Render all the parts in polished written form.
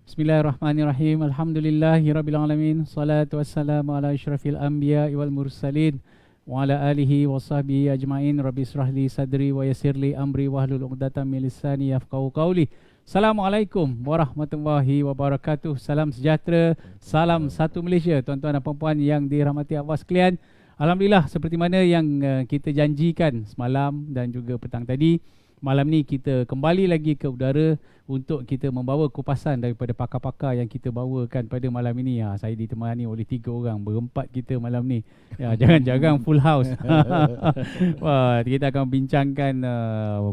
Bismillahirrahmanirrahim. Alhamdulillahirabbil alamin. Salatu wassalamu ala asyrafil anbiya'i wal mursalin wa ala alihi wa sahbihi ajmain. Rabbi israh li sadri wa yassir li amri wahlul 'uqdatam min lisani yafqahu qawli. Assalamualaikum warahmatullahi wabarakatuh. Salam sejahtera, salam satu Malaysia. Tuan-tuan dan puan-puan yang dirahmati Allah sekalian. Alhamdulillah, seperti mana yang kita janjikan semalam dan juga petang tadi, malam ni kita kembali lagi ke udara untuk kita membawa kupasan daripada pakar-pakar yang kita bawakan pada malam ini. Saya ditemani oleh 3 orang, berempat kita malam ni. Jangan-jangan full house. Wah, kita akan bincangkan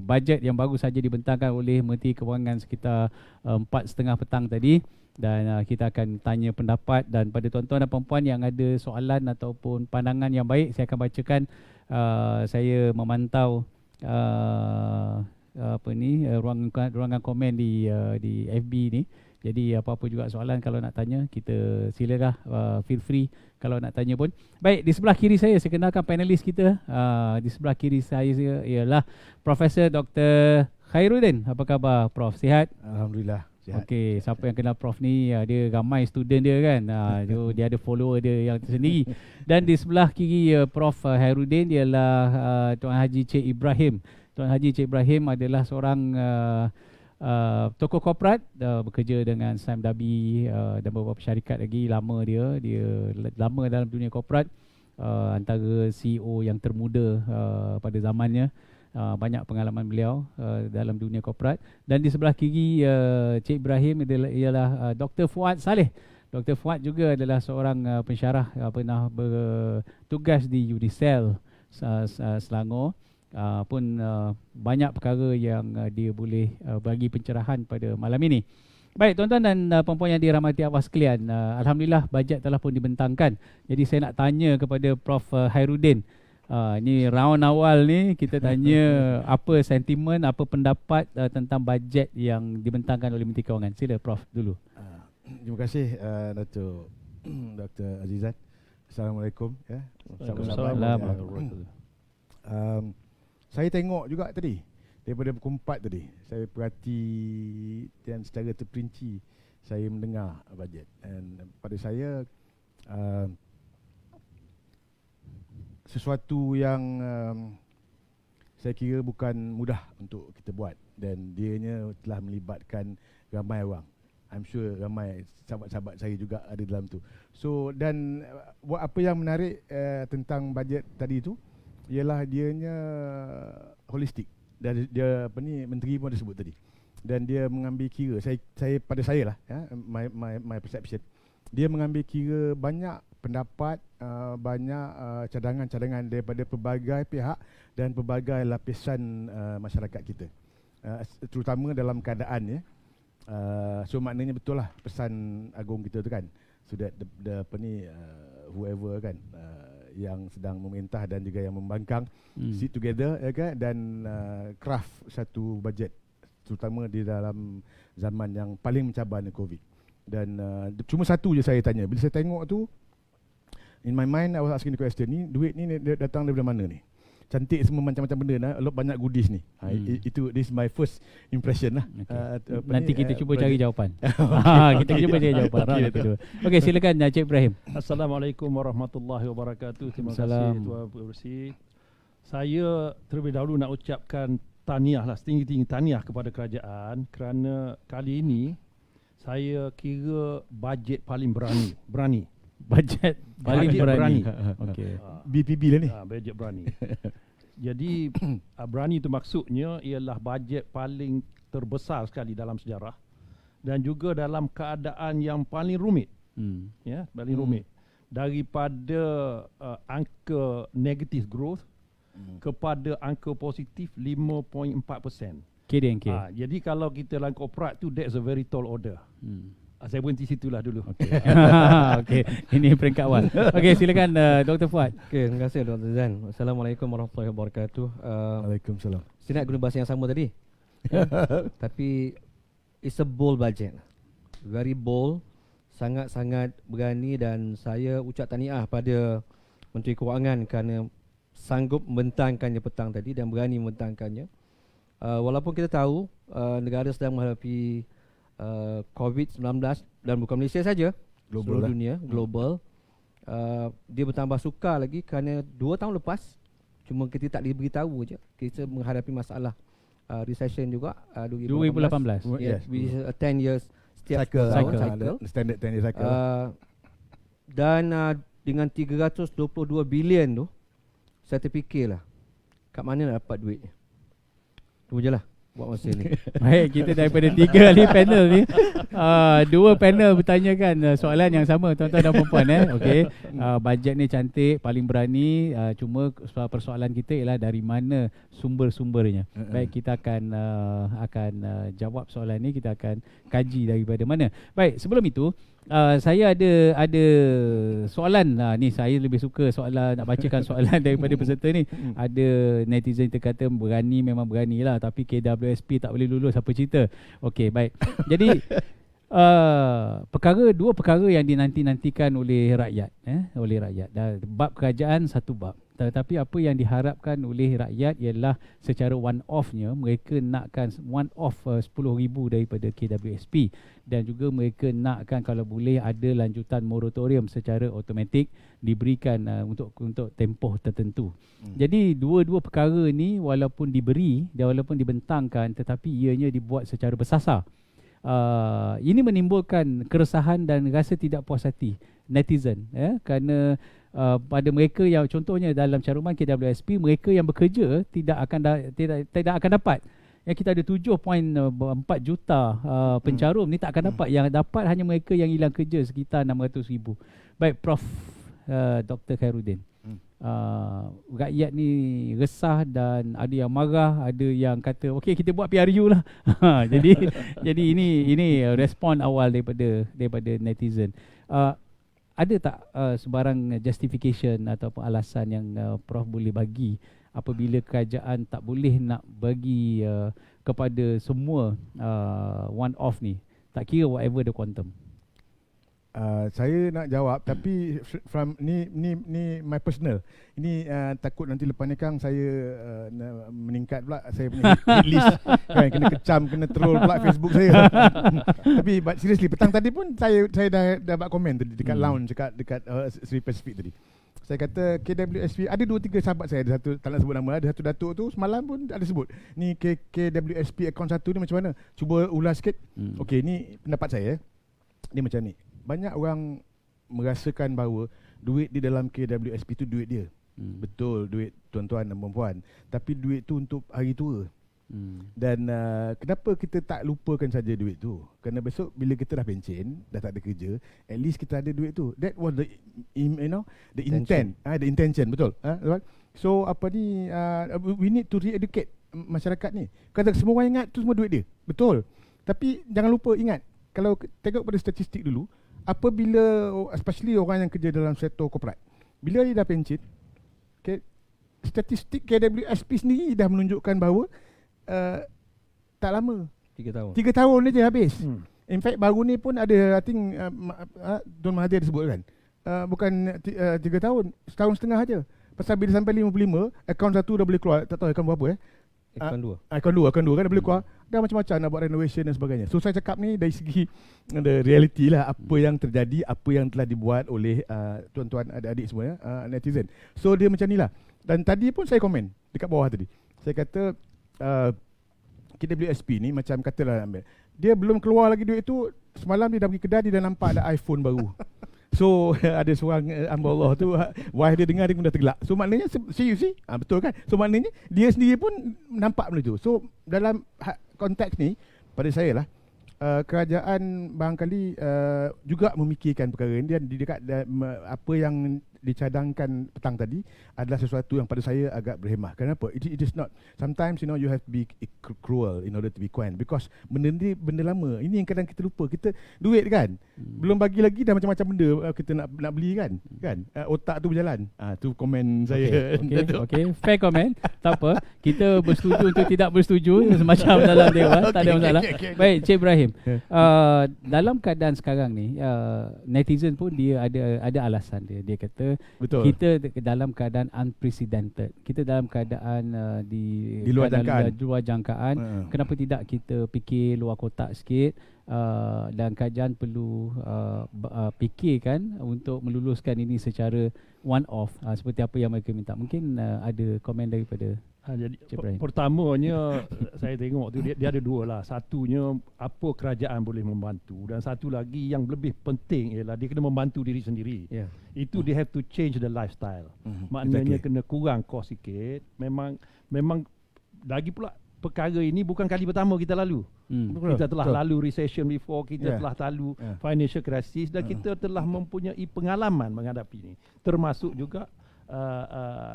bajet yang baru saja dibentangkan oleh Menteri Kewangan sekitar 4:30 petang tadi. Dan kita akan tanya pendapat, dan pada tuan-tuan dan puan-puan yang ada soalan ataupun pandangan yang baik, saya akan bacakan. Saya memantau ruangan komen di FB ni. Jadi apa-apa juga soalan kalau nak tanya, kita silakan, feel free kalau nak tanya pun. Baik, di sebelah kiri saya kenalkan panelis kita. Di sebelah kiri saya ialah Profesor Dr. Khairuddin. Apa khabar, Prof? Sihat? Alhamdulillah. Okey, siapa yang kenal Prof ni, dia ramai student dia kan. Dia ada follower dia yang tersendiri. Dan di sebelah kiri Prof Khairuddin ialah Tuan Haji Cik Ibrahim. Tuan Haji Cik Ibrahim adalah seorang tokoh korporat, bekerja dengan Sam Dabi dan beberapa syarikat lagi. Dia lama dalam dunia korporat, antara CEO yang termuda pada zamannya. Banyak pengalaman beliau dalam dunia korporat. Dan di sebelah kiri Cik Ibrahim ialah Dr. Fuad Saleh. Dr. Fuad juga adalah seorang pensyarah, pernah bertugas di UNICEF Selangor. Banyak perkara yang dia boleh bagi pencerahan pada malam ini. Baik, tuan-tuan dan puan-puan yang dirahmati Allah sekalian, alhamdulillah bajet telah pun dibentangkan. Jadi saya nak tanya kepada Prof Khairuddin. Ni round awal ni kita tanya apa sentimen, apa pendapat tentang bajet yang dibentangkan oleh Menteri Kewangan. Sila Prof dulu. Terima kasih Dr. Azizat. Assalamualaikum. Assalamualaikum. Saya tengok juga tadi, daripada pukul 4 tadi, saya perhati dan secara terperinci saya mendengar bajet. Dan pada saya sesuatu yang saya kira bukan mudah untuk kita buat, dan dianya telah melibatkan ramai orang. I'm sure ramai sahabat-sahabat saya juga ada dalam tu. So, dan apa yang menarik tentang bajet tadi tu ialah dianya holistik. Dan dia menteri pun ada sebut tadi. Dan dia mengambil kira, pada saya lah, my perception, dia mengambil kira banyak pendapat, banyak cadangan-cadangan daripada pelbagai pihak dan pelbagai lapisan masyarakat kita, terutama dalam keadaan so maknanya betul lah pesan agung kita tu kan, so that whoever kan yang sedang memerintah dan juga yang membangkang sit together kan, dan craft satu bajet, terutama di dalam zaman yang paling mencabar ni COVID. Dan cuma satu je saya tanya, bila saya tengok tu, in my mind I was asking the question, ni duit ni datang daripada mana ni? Cantik semua macam-macam benda, banyak goodies ni. This is my first impression lah. Nanti kita cuba cari jawapan. Kita cuba cari jawapan. Okey, silakan Cik Ibrahim. Assalamualaikum warahmatullahi wabarakatuh. Terima kasih Tuan Pengerusi. Saya terlebih dahulu nak ucapkan tahniah lah, setinggi-tinggi tahniah kepada kerajaan, kerana kali ini saya kira bajet paling berani. Bajet paling berani. Okey. BPB lah ni. Bajet berani. Jadi berani itu maksudnya ialah bajet paling terbesar sekali dalam sejarah, dan juga dalam keadaan yang paling rumit. Paling rumit. Daripada angka negative growth kepada angka positif 5.4%. Jadi kalau kita dalam korporat tu, that's a very tall order. Saya berhenti situlah dulu. Okey. Ini peringkat awal. Okey, silakan Dr. Fuad. Okey, terima kasih Dr. Zan. Assalamualaikum warahmatullahi wabarakatuh. Waalaikumsalam. Saya nak guna bahasa yang sama tadi. Tapi it's a bold budget. Very bold, sangat-sangat berani, dan saya ucap tahniah pada Menteri Kewangan kerana sanggup membentangkannya petang tadi dan berani membentangkannya. Walaupun kita tahu negara sedang menghadapi COVID-19 dan bukan Malaysia saja, Global seluruh lah. dunia, global. Dia bertambah sukar lagi kerana 2 tahun lepas cuma kita tak diberitahu je kita menghadapi masalah recession juga 2018. Yeah, Yes. which is a 10 years setiap Cycle, tahun Cycle. cycle. Standard 10 year cycle. Dan dengan 322 bilion tu, saya terfikirlah kat mana nak dapat duit ni. Tu je lah buat masa ni. Baik, kita daripada 3 kali panel ni, 2 panel bertanyakan soalan yang sama, tuan-tuan dan puan-puan. Okey, bajet ni cantik, paling berani, cuma persoalan kita ialah dari mana sumber-sumbernya. Baik, kita akan jawab soalan ni, kita akan kaji daripada mana. Baik, sebelum itu saya ada soalan. Ni saya lebih suka soalan, nak bacakan soalan daripada peserta ni. Ada netizen terkata berani, memang berani lah, tapi KWSP tak boleh lulus, apa cerita? Okey, baik. Jadi dua perkara yang dinanti-nantikan oleh rakyat, oleh rakyat. Dan bab kerajaan satu bab. Tetapi apa yang diharapkan oleh rakyat ialah secara one-off-nya, mereka nakkan one-off 10,000 daripada KWSP, dan juga mereka nakkan kalau boleh ada lanjutan moratorium secara automatik diberikan untuk tempoh tertentu. Jadi dua-dua perkara ni walaupun diberi dan walaupun dibentangkan, tetapi ianya dibuat secara bersasar. Ini menimbulkan keresahan dan rasa tidak puas hati netizen, kerana pada mereka yang contohnya dalam caruman KWSP, mereka yang bekerja tidak akan dapat. Yang kita ada 7.4 juta pencarum ni tak akan dapat. Yang dapat hanya mereka yang hilang kerja sekitar 600,000. Baik, Prof Dr. Khairuddin. Rakyat ni resah dan ada yang marah, ada yang kata okey kita buat PRU lah. jadi ini respon awal daripada netizen. Ada tak sebarang justification ataupun alasan yang Prof boleh bagi apabila kerajaan tak boleh nak bagi kepada semua one off ni, tak kira whatever the quantum? Saya nak jawab, tapi from ni my personal. Ini takut nanti lepas ni Kang saya meningkat pula saya punya hit list kan, kena kecam, kena troll pula Facebook saya. Tapi but seriously, petang tadi pun saya dah buat komen tadi dekat lounge dekat Sri Pacific tadi. Saya kata KWSP ada 2-3 sahabat saya, ada satu tak nak sebut nama, ada satu datuk tu semalam pun ada sebut. Ni KWSP akaun 1 ni macam mana? Cuba ulas sikit. Okey, ni pendapat saya. Dia macam ni. Banyak orang merasakan bahawa duit di dalam KWSP tu duit dia. Betul, duit tuan-tuan dan puan-puan. Tapi duit tu untuk hari tua. Dan kenapa kita tak lupakan saja duit tu? Kerana besok bila kita dah pencen, dah tak ada kerja, at least kita ada duit tu. That was the the intent, the intention, betul. So apa ni, we need to re-educate masyarakat ni. Kata semua orang ingat tu semua duit dia. Betul. Tapi jangan lupa ingat, kalau tengok pada statistik dulu, apabila especially orang yang kerja dalam sektor korporat, bila dia dah pencen, statistik KWSP sendiri dah menunjukkan bahawa tak lama, 3 tahun. 3 tahun je habis. In fact baru ni pun ada, I think Don Mahathir disebut kan, bukan 3 tahun, setahun setengah aja. Pasal bila sampai 55, akaun 1 dah boleh keluar, tak tahu akaun berapa Akaun 2 kan dah boleh keluar. Dah macam-macam nak buat renovation dan sebagainya. So saya cakap ni dari segi the reality lah, apa yang terjadi, apa yang telah dibuat oleh tuan-tuan adik-adik semua, netizen. So dia macam ni lah. Dan tadi pun saya komen dekat bawah tadi. Saya kata KWSP ni macam katalah ambil, dia belum keluar lagi duit tu, semalam dia dah pergi kedai, dia dah nampak ada iPhone baru. So ada seorang hamba Allah tu, wife dia dengar, dia pun dah tergelak. So maknanya see, betul kan? So maknanya dia sendiri pun nampak benda tu. So dalam konteks ni, pada saya lah, kerajaan barangkali juga memikirkan perkara ini, dan dekat apa yang dicadangkan petang tadi adalah sesuatu yang pada saya agak berhemah. Kenapa? It is not. Sometimes you have to be cruel in order to be kind, because benda ni benda lama. Ini yang kadang kita lupa. Kita duit kan, belum bagi lagi dah macam-macam benda kita nak beli kan. Otak tu berjalan. Tu komen saya. Okay. Fair comment. Tak apa. Kita bersetuju untuk tidak bersetuju semacam dalam dewan. Tak ada masalah. Baik, Cik Ibrahim. Dalam keadaan sekarang ni, netizen pun dia ada alasan dia. Dia kata betul, kita dalam keadaan unprecedented. Kita dalam keadaan di luar jangkaan. Kenapa tidak kita fikir luar kotak sikit? dan kerajaan perlu fikirkan untuk meluluskan ini secara one off, seperti apa yang mereka minta. Mungkin ada komen daripada Jadi Cik Ibrahim. pertamanya saya tengok tu dia ada dua lah. Satunya apa kerajaan boleh membantu, dan satu lagi yang lebih penting ialah dia kena membantu diri sendiri. Yeah. Itu they have to change the lifestyle. Maknanya Exactly. kena kurang kos sikit. Memang lagi pula perkara ini bukan kali pertama kita lalu. Betul, Kita telah betul. lalu recession before, kita Yeah. telah lalu Yeah. financial crisis, dan kita telah mempunyai pengalaman menghadapi ini, termasuk juga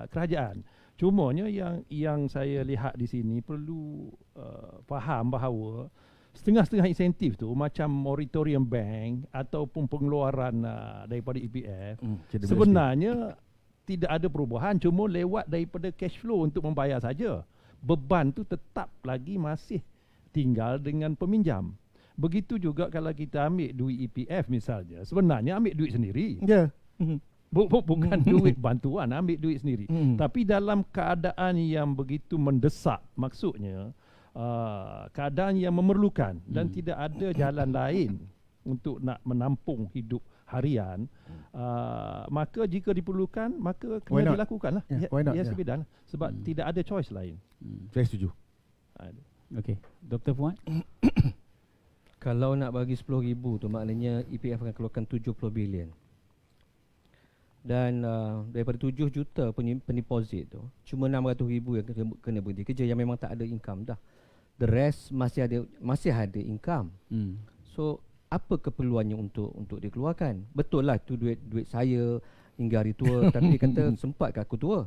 kerajaan. Cumanya yang saya lihat di sini perlu faham bahawa setengah-setengah insentif tu macam moratorium bank ataupun pengeluaran daripada EPF sebenarnya tidak ada perubahan, cuma lewat daripada cash flow untuk membayar saja. Beban tu tetap lagi masih tinggal dengan peminjam. Begitu juga kalau kita ambil duit EPF misalnya, sebenarnya ambil duit sendiri. Ya. Bukan duit bantuan, ambil duit sendiri. Tapi dalam keadaan yang begitu mendesak, maksudnya keadaan yang memerlukan dan tidak ada jalan lain untuk nak menampung hidup harian, maka jika diperlukan, maka Why kena not? dilakukan lah. Yeah, why not? Yes, Yeah. bidang. Sebab tidak ada choice lain. Saya setuju. Okey, Dr. Fuad. Kalau nak bagi 10,000 tu maknanya EPF akan keluarkan 70 bilion. Dan daripada 7 juta pendeposit tu, cuma 600,000 yang kena berhenti kerja, yang memang tak ada income dah. The rest masih ada income. So apa keperluannya untuk dikeluarkan? Betul lah tu duit saya hingga hari tua, tapi dia kata sempat ke aku tua?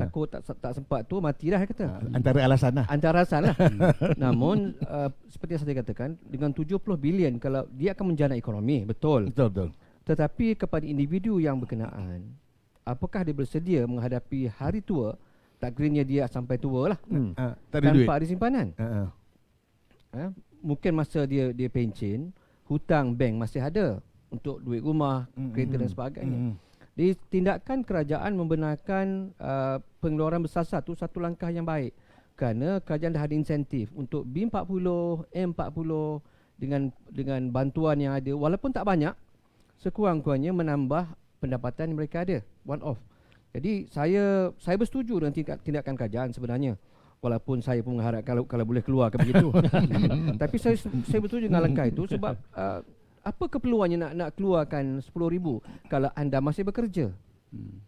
Takut tak sempat tua, mati dah dia kata. Antara alasan lah. Antara alasan lah. Namun seperti yang saya katakan, dengan 70 bilion kalau dia akan menjana ekonomi, betul. Betul. Tetapi kepada individu yang berkenaan, apakah dia bersedia menghadapi hari tua? Takdirnya dia sampai tua lah, Tak ada duit. tanpa ada simpanan. Mungkin masa dia pencen, hutang bank masih ada untuk duit rumah, kereta dan sebagainya. Di tindakan kerajaan membenarkan pengeluaran besar satu langkah yang baik, kerana kerajaan dah ada insentif untuk B40, M40 dengan bantuan yang ada, walaupun tak banyak, sekurang-kurangnya menambah pendapatan yang mereka ada, one off. Jadi saya bersetuju dengan tindakan kerajaan sebenarnya, walaupun saya pun mengharap kalau boleh keluar ke begitu. Tapi saya bersetuju dengan langkah itu sebab apa keperluannya nak keluarkan 10,000 kalau anda masih bekerja?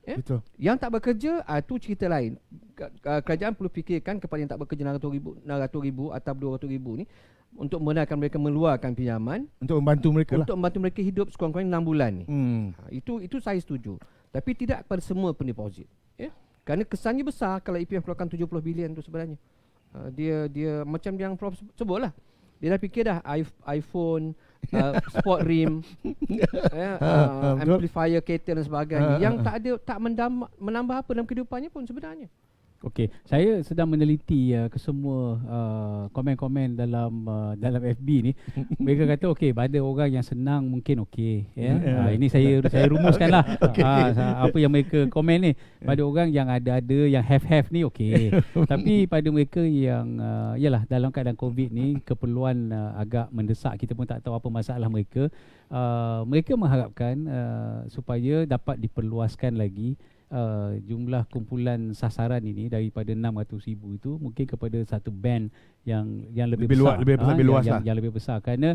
Betul. Yang tak bekerja, itu cerita lain. Kerajaan perlu fikirkan kepada yang tak bekerja 600,000 atau 200,000 ni, untuk membenarkan mereka meluarkan pinjaman Untuk membantu mereka lah. untuk membantu mereka hidup sekurang-kurangnya 6 bulan ni. Itu saya setuju. Tapi tidak kepada semua pendeposit. Kerana kesannya besar kalau EPF keluarkan 70 bilion tu sebenarnya. Dia macam yang Prof sebut lah. Dia dah fikir dah iPhone, sport rim, amplifier, kereta dan sebagainya, yang tak menambah apa dalam kehidupannya pun sebenarnya. Okey, saya sedang meneliti kesemua komen-komen dalam FB ni. Mereka kata okey, pada orang yang senang mungkin okey, ya. Ini saya rumuskanlah apa yang mereka komen ni. Pada orang yang ada yang have ni okey. Tapi pada mereka yang yalah, dalam keadaan COVID ni keperluan agak mendesak, kita pun tak tahu apa masalah mereka. Mereka mengharapkan supaya dapat diperluaskan lagi jumlah kumpulan sasaran ini daripada 600,000 itu mungkin kepada satu band yang lebih besar, lebih luas lah. yang lebih besar, kerana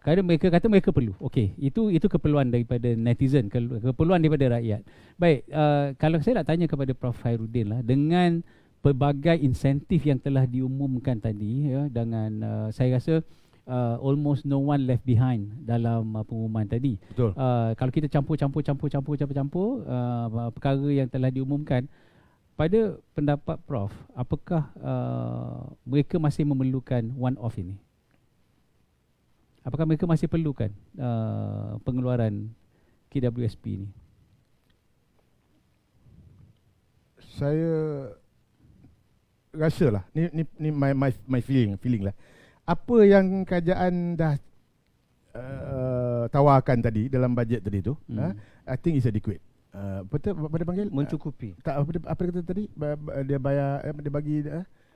kerana mereka kata mereka perlu. Okey, itu keperluan daripada netizen, keperluan daripada rakyat. Baik, kalau saya nak tanya kepada Prof Khairuddin lah, dengan pelbagai insentif yang telah diumumkan tadi, ya, dengan saya rasa almost no one left behind dalam pengumuman tadi. Betul. Kalau kita campur perkara yang telah diumumkan, pada pendapat Prof, apakah mereka masih memerlukan one off ini? Apakah mereka masih perlukan pengeluaran KWSP ini? Saya rasalah ni my feeling lah. Apa yang kerajaan dah tawarkan tadi dalam bajet tadi tu, I think is adequate. Betul apa dia panggil? Mencukupi. Tak, apa dia kata tadi? Dia bayar, dia bagi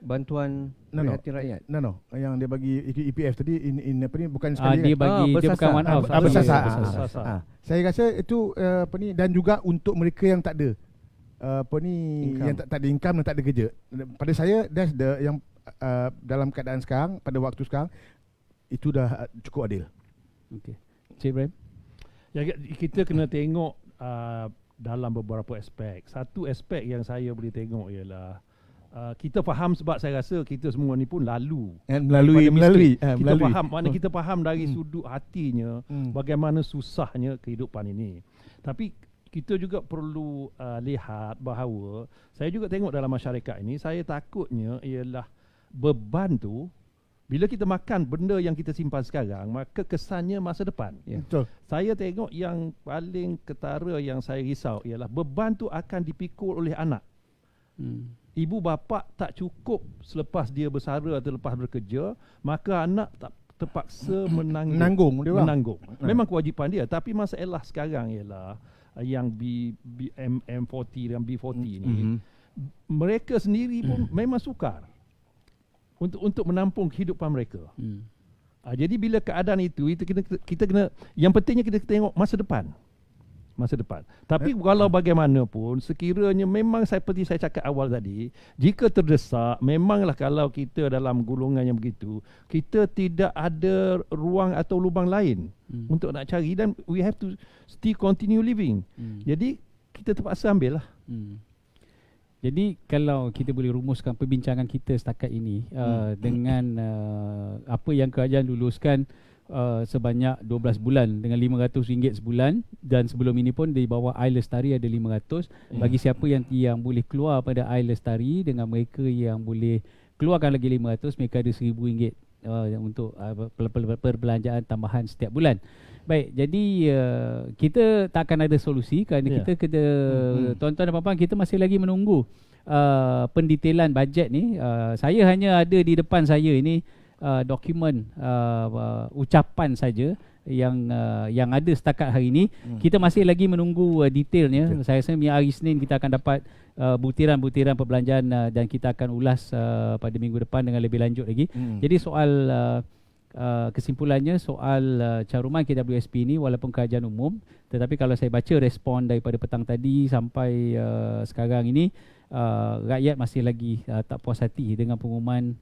bantuan No, no. prihatin rakyat. No. Yang dia bagi EPF tadi in apa ni bukan Ah, sekali dia kan? bagi dia bukan bersasar. one off. Bersasar. bersasar. Saya rasa itu apa ni, dan juga untuk mereka yang tak ada apa ni Income. yang tak ada income dan tak ada kerja. Pada saya that's the yang dalam keadaan sekarang, pada waktu sekarang itu dah cukup adil. Okey. Cik Ibrahim. Ya, kita kena tengok dalam beberapa aspek. Satu aspek yang saya boleh tengok ialah kita faham, sebab saya rasa kita semua ni pun lalu Melalui kita faham, maknanya kita faham dari sudut hatinya bagaimana susahnya kehidupan ini. Tapi kita juga perlu lihat bahawa saya juga tengok dalam masyarakat ini, saya takutnya ialah beban tu bila kita makan benda yang kita simpan sekarang, maka kesannya masa depan. Betul. Saya tengok yang paling ketara yang saya risau ialah beban tu akan dipikul oleh anak. Ibu bapa tak cukup selepas dia bersara atau lepas bekerja, maka anak tak terpaksa menanggung dia orang. Memang kewajipan dia, tapi masalah sekarang ialah yang M40 dan B40 ni, mereka sendiri pun memang sukar untuk menampung kehidupan mereka. Jadi bila keadaan itu kita kena, yang pentingnya kita tengok masa depan. Tapi kalau bagaimanapun, sekiranya memang seperti saya cakap awal tadi, jika terdesak, memanglah kalau kita dalam golongan yang begitu, kita tidak ada ruang atau lubang lain untuk nak cari, dan we have to still continue living. Jadi kita terpaksa ambil lah. Jadi kalau kita boleh rumuskan perbincangan kita setakat ini dengan apa yang kerajaan luluskan sebanyak 12 bulan dengan RM500 sebulan, dan sebelum ini pun di bawah Air Lestari ada 500. Bagi siapa yang boleh keluar pada Air Lestari, dengan mereka yang boleh keluarkan lagi 500, mereka ada RM1,000 untuk perbelanjaan tambahan setiap bulan. Baik, jadi kita tak akan ada solusi kerana kita kena, tuan-tuan dan puan-puan, kita masih lagi menunggu pendetailan bajet ni. Saya hanya ada di depan saya ini dokumen ucapan saja yang ada setakat hari ini. Kita masih lagi menunggu detailnya. Saya rasa hari Isnin kita akan dapat butiran-butiran perbelanjaan dan kita akan ulas pada minggu depan dengan lebih lanjut lagi. Jadi soal kesimpulannya, soal caruman KWSP ini walaupun kerajaan umum, tetapi kalau saya baca respon daripada petang tadi sampai sekarang ini, rakyat masih lagi tak puas hati dengan pengumuman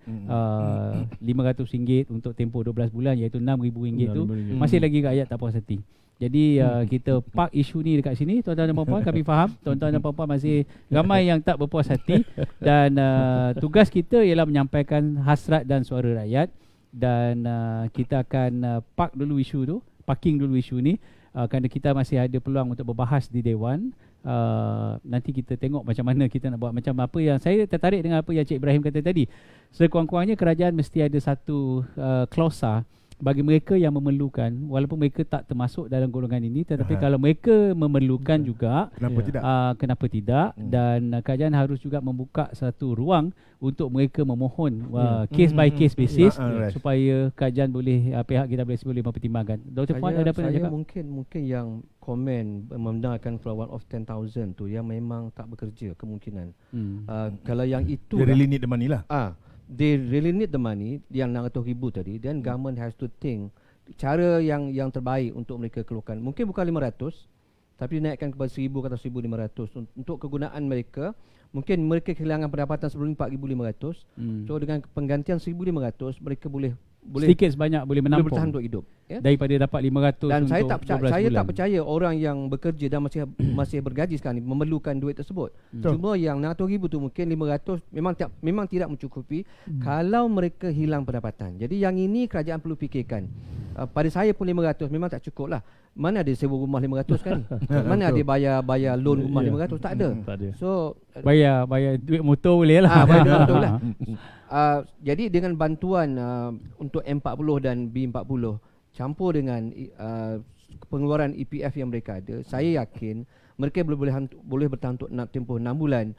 RM500 untuk tempoh 12 bulan, iaitu RM6,000 tu. Masih lagi rakyat tak puas hati. Jadi kita park isu ni dekat sini, tuan-tuan dan puan-puan. Kami faham tuan-tuan dan puan-puan masih ramai yang tak berpuas hati, dan tugas kita ialah menyampaikan hasrat dan suara rakyat. Dan kita akan parking dulu isu ni, kerana kita masih ada peluang untuk berbahas di Dewan. Nanti kita tengok macam mana kita nak buat. Macam apa yang saya tertarik dengan apa yang Cik Ibrahim kata tadi, sekurang-kurangnya kerajaan mesti ada satu klausa bagi mereka yang memerlukan, walaupun mereka tak termasuk dalam golongan ini, tetapi kalau mereka memerlukan juga, kenapa tidak? Dan kerajaan harus juga membuka satu ruang untuk mereka memohon case by case basis, supaya kerajaan boleh, pihak kita boleh mempertimbangkan. Dr. Fuad ada apa nak cakap? Mungkin yang komen membenarkan keluar of 10,000 tu yang memang tak bekerja kemungkinan. Kalau yang itu They really need the money lah. They really need the money, yang RM600,000 tadi. Then government has to think cara yang terbaik untuk mereka keluarkan. Mungkin bukan 500, tapi dinaikkan kepada 1,000 atau 1,500 untuk kegunaan mereka. Mungkin mereka kehilangan pendapatan sebelum 4,500. So dengan penggantian 1,500, mereka boleh sedikit sebanyak boleh menampung, bertahan untuk hidup, daripada dapat 500 dan untuk saya tak percaya orang yang bekerja dan masih bergaji sekarang ni memerlukan duit tersebut. Cuma yang RM600,000 tu mungkin 500 memang tidak mencukupi kalau mereka hilang pendapatan. Jadi yang ini kerajaan perlu fikirkan. Pada saya pun 500 memang tak cukup lah. Mana ada sewa rumah 500 kan? Mana ada bayar loan rumah 500? Tak ada. So bayar duit motor boleh lah. Bayar duit motor lah. Jadi dengan bantuan untuk M40 dan B40 campur dengan pengeluaran EPF yang mereka ada, saya yakin mereka boleh bertahan untuk tempoh 6 bulan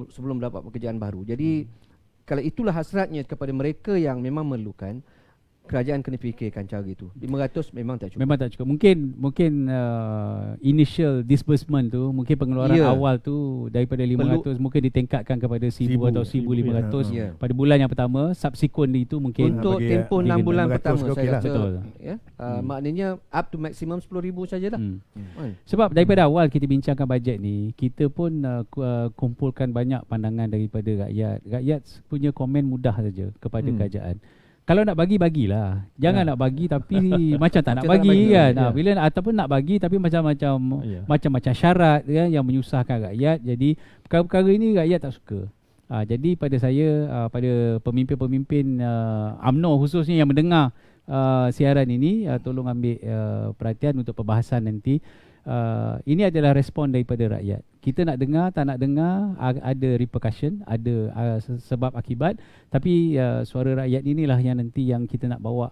sebelum dapat pekerjaan baru. Jadi kalau itulah hasratnya kepada mereka yang memang memerlukan, kerajaan kena fikirkan cara itu. 500 memang tak cukup. Memang tak cukup. Mungkin initial disbursement tu, mungkin pengeluaran awal tu daripada 500 mungkin ditingkatkan kepada 1000 atau 1500 pada bulan yang pertama. Subsequently itu mungkin untuk tempoh 6 bulan pertama saya rasa betul. Maknanya up to maksimum 10,000 sajalah. Sebab daripada awal kita bincangkan bajet ni, kita pun kumpulkan banyak pandangan daripada rakyat. Rakyat punya komen mudah saja kepada kerajaan. Kalau nak bagi, bagilah. Jangan nak bagi tapi macam tak nak bagi kan. Bila ataupun nak bagi tapi macam-macam syarat kan yang menyusahkan rakyat. Jadi perkara-perkara ini rakyat tak suka. Jadi pada saya, pada pemimpin-pemimpin UMNO khususnya yang mendengar siaran ini, tolong ambil perhatian untuk perbahasan nanti. Ini adalah respon daripada rakyat. Kita nak dengar, tak nak dengar, ada repercussion, ada sebab akibat. Tapi suara rakyat inilah yang nanti yang kita nak bawa.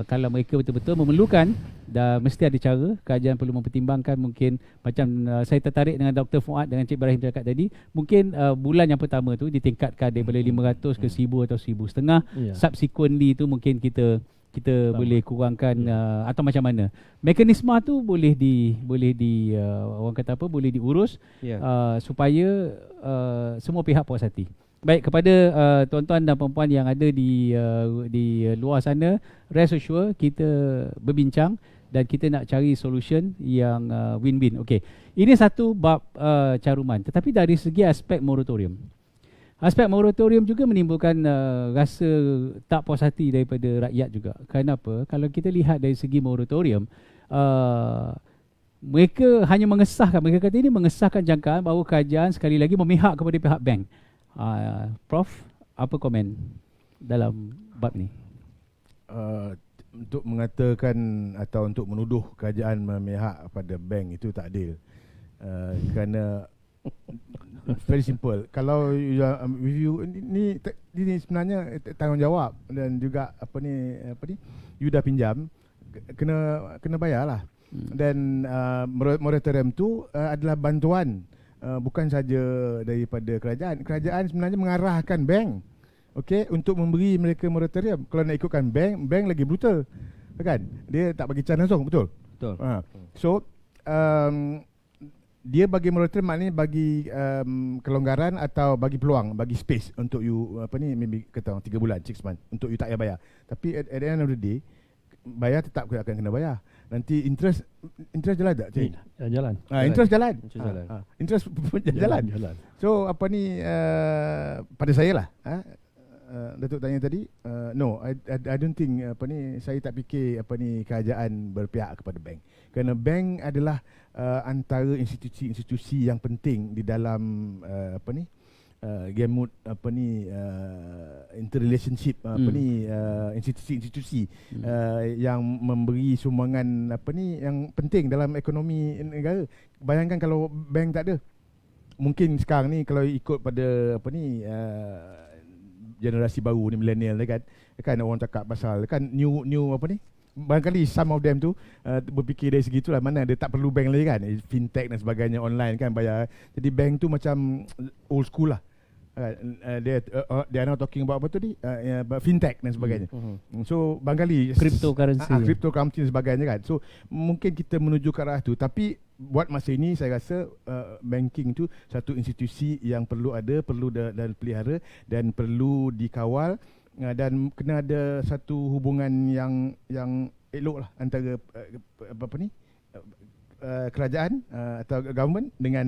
Kalau mereka betul-betul memerlukan, dah mesti ada cara. Kerajaan perlu mempertimbangkan. Mungkin macam saya tertarik dengan Dr. Fuad, dengan Cik Ibrahim cakap tadi, mungkin bulan yang pertama tu ditingkatkan daripada 500 ke 1000 atau 1,500. Subsequently tu mungkin kita boleh kurangkan atau macam mana. Mekanisme tu boleh di orang kata apa, boleh diurus supaya semua pihak puas hati. Baik, kepada tuan-tuan dan puan-puan yang ada di luar sana, rest assured kita berbincang dan kita nak cari solution yang win-win. Okey. Ini satu bab caruman, tetapi dari segi aspek moratorium. Aspek moratorium juga menimbulkan rasa tak puas hati daripada rakyat juga. Kenapa? Kalau kita lihat dari segi moratorium, mereka hanya mengesahkan, mereka kata ini mengesahkan jangkaan bahawa kerajaan sekali lagi memihak kepada pihak bank. Prof, apa komen dalam bab ni? Untuk mengatakan atau untuk menuduh kerajaan memihak pada bank itu tak adil. Kerana very simple. Kalau review ni sebenarnya tanggungjawab dan juga apa ni you dah pinjam kena bayarlah. Dan moratorium tu adalah bantuan, bukan saja daripada kerajaan. Kerajaan sebenarnya mengarahkan bank, okey, untuk memberi mereka moratorium. Kalau nak ikutkan bank lagi brutal, kan? Dia tak bagi can langsung, betul? Betul. So dia bagi moratorium maknanya bagi kelonggaran atau bagi peluang, bagi space untuk you maybe kata 3 bulan, 6 months untuk you tak payah bayar. Tapi at the end of the day, bayar tetap akan kena bayar. Nanti interest jalan tak, Cik? Jalan. Interest jalan. Interest jalan. So pada saya lah, Datuk tanya tadi, no, I don't think saya tak fikir kerajaan berpihak kepada bank. Kerana bank adalah antara institusi-institusi yang penting di dalam gamut interrelationship institusi-institusi yang memberi sumbangan yang penting dalam ekonomi negara. Bayangkan kalau bank tak ada, mungkin sekarang ni kalau ikut pada generasi baru ni, millennial kan orang cakap pasal kan new barangkali some of them tu berfikir dari segi itulah, mana dia tak perlu bank lagi kan, fintech dan sebagainya, online kan bayar. Jadi bank tu macam old school lah. They are now talking about apa tu ni, fintech dan sebagainya. So barangkali cryptocurrency dan sebagainya kan. So mungkin kita menuju ke arah tu, tapi buat masa ini saya rasa banking tu satu institusi yang perlu ada, perlu dan pelihara dan perlu dikawal, dan kena ada satu hubungan yang elok lah antara kerajaan atau government dengan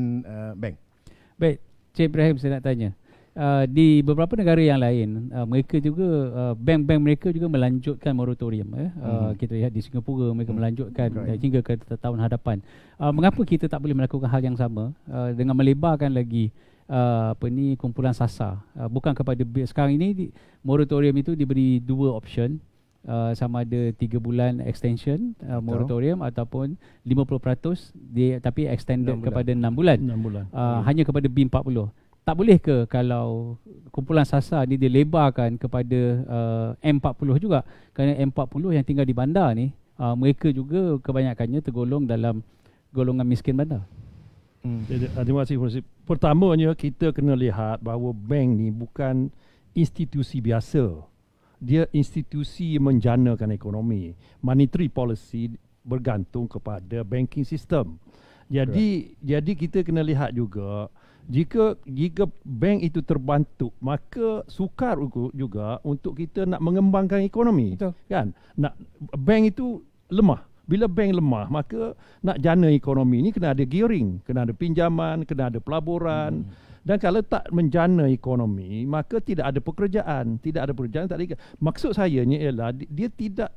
bank. Baik, Cik Ibrahim, saya nak tanya, di beberapa negara yang lain, mereka juga bank-bank mereka juga melanjutkan moratorium. Kita lihat di Singapura mereka melanjutkan hingga ke tahun hadapan. Mengapa kita tak boleh melakukan hal yang sama dengan melebarkan lagi kumpulan SASA? Bukan kepada sekarang ini moratorium itu diberi 2 option, sama ada 3 bulan extension moratorium ataupun 50% tapi extended kepada 6 bulan. Hanya kepada B40. Tak boleh ke kalau kumpulan SASA ni dilebarkan kepada M40 juga? Kerana M40 yang tinggal di bandar ni, mereka juga kebanyakannya tergolong dalam golongan miskin bandar. Terima kasih. Pertamanya kita kena lihat bahawa bank ni bukan institusi biasa. dia institusi menjanakan ekonomi. Monetary policy bergantung kepada banking system. Jadi kita kena lihat juga, jika bank itu terbantu, maka sukar juga untuk kita nak mengembangkan ekonomi. Betul. Kan? Nak bank itu lemah. Bila bank lemah, maka nak jana ekonomi ni kena ada gearing, kena ada pinjaman, kena ada pelaburan. Dan kalau tak menjana ekonomi, maka tidak ada pekerjaan. Tak ada. Maksud saya ni ialah dia tidak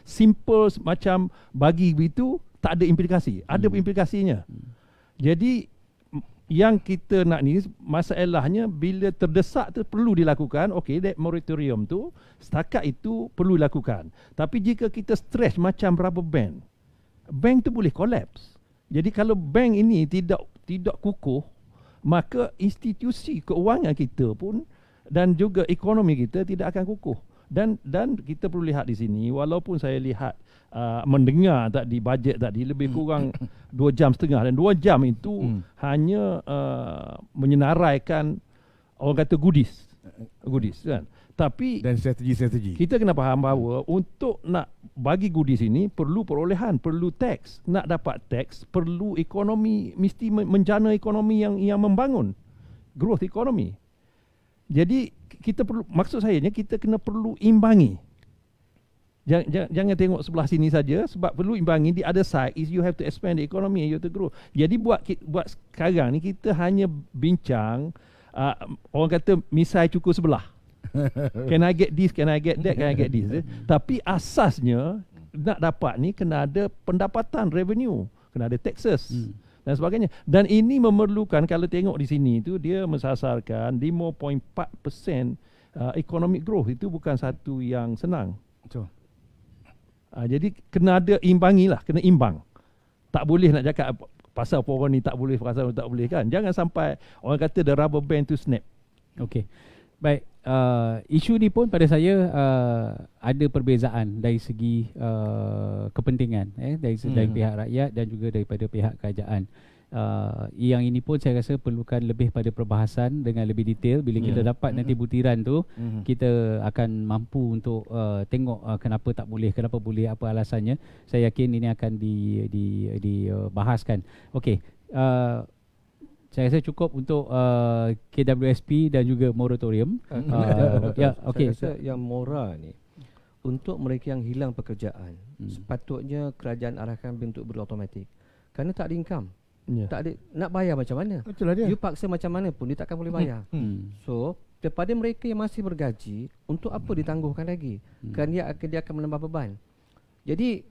simple macam bagi begitu, tak ada implikasi. Ada implikasinya. Jadi yang kita nak ni, masalahnya bila terdesak tu perlu dilakukan. Okey, that moratorium tu setakat itu perlu dilakukan. Tapi jika kita stres macam rubber band, bank tu boleh collapse. Jadi kalau bank ini tidak kukuh, maka institusi keuangan kita pun dan juga ekonomi kita tidak akan kukuh. Dan kita perlu lihat di sini, walaupun saya lihat mendengar tadi bajet tadi lebih kurang 2 jam setengah, dan 2 jam itu hanya menyenaraikan orang kata goodies kan. Tapi Dan strategi-strategi. kita kena faham bahawa untuk nak bagi goodies ini perlu perolehan, perlu teks. Nak dapat teks perlu ekonomi, mesti menjana ekonomi yang membangun, growth ekonomi. Jadi kita perlu, maksud saya kita kena perlu imbangi. Jangan tengok sebelah sini saja, sebab perlu imbangi. The other side is you have to expand the economy, you have to grow. Jadi buat sekarang ni kita hanya bincang orang kata misai cukur sebelah. Can I get this, can I get that, can I get this. Tapi asasnya nak dapat ni kena ada pendapatan, revenue, kena ada taxes dan sebagainya. Dan ini memerlukan, kalau tengok di sini tu dia mensasarkan 5.4% economic growth. Itu bukan satu yang senang. Betul. Jadi kena ada imbangi lah, kena imbang. Tak boleh nak cakap pasal orang ni tak boleh, pasal orang tak boleh kan. Jangan sampai orang kata the rubber band to snap. Okey. Baik, isu ni pun pada saya ada perbezaan dari segi kepentingan dari pihak rakyat dan juga daripada pihak kerajaan. Yang ini pun saya rasa perlukan lebih pada perbahasan dengan lebih detail. Bila kita dapat nanti butiran tu, kita akan mampu untuk tengok kenapa tak boleh, kenapa boleh, apa alasannya. Saya yakin ini akan dibahaskan. Okey, saya rasa cukup untuk KWSP dan juga moratorium. Ya, okey. Saya rasa yang mora ni untuk mereka yang hilang pekerjaan, sepatutnya kerajaan arahkan bentuk berautomatik. Kerana tak ada income. Tak ada, nak bayar macam mana? Betul lah dia. You paksa macam mana pun dia takkan boleh bayar. So kepada mereka yang masih bergaji, untuk apa ditangguhkan lagi? Kerana dia akan menambah beban. Jadi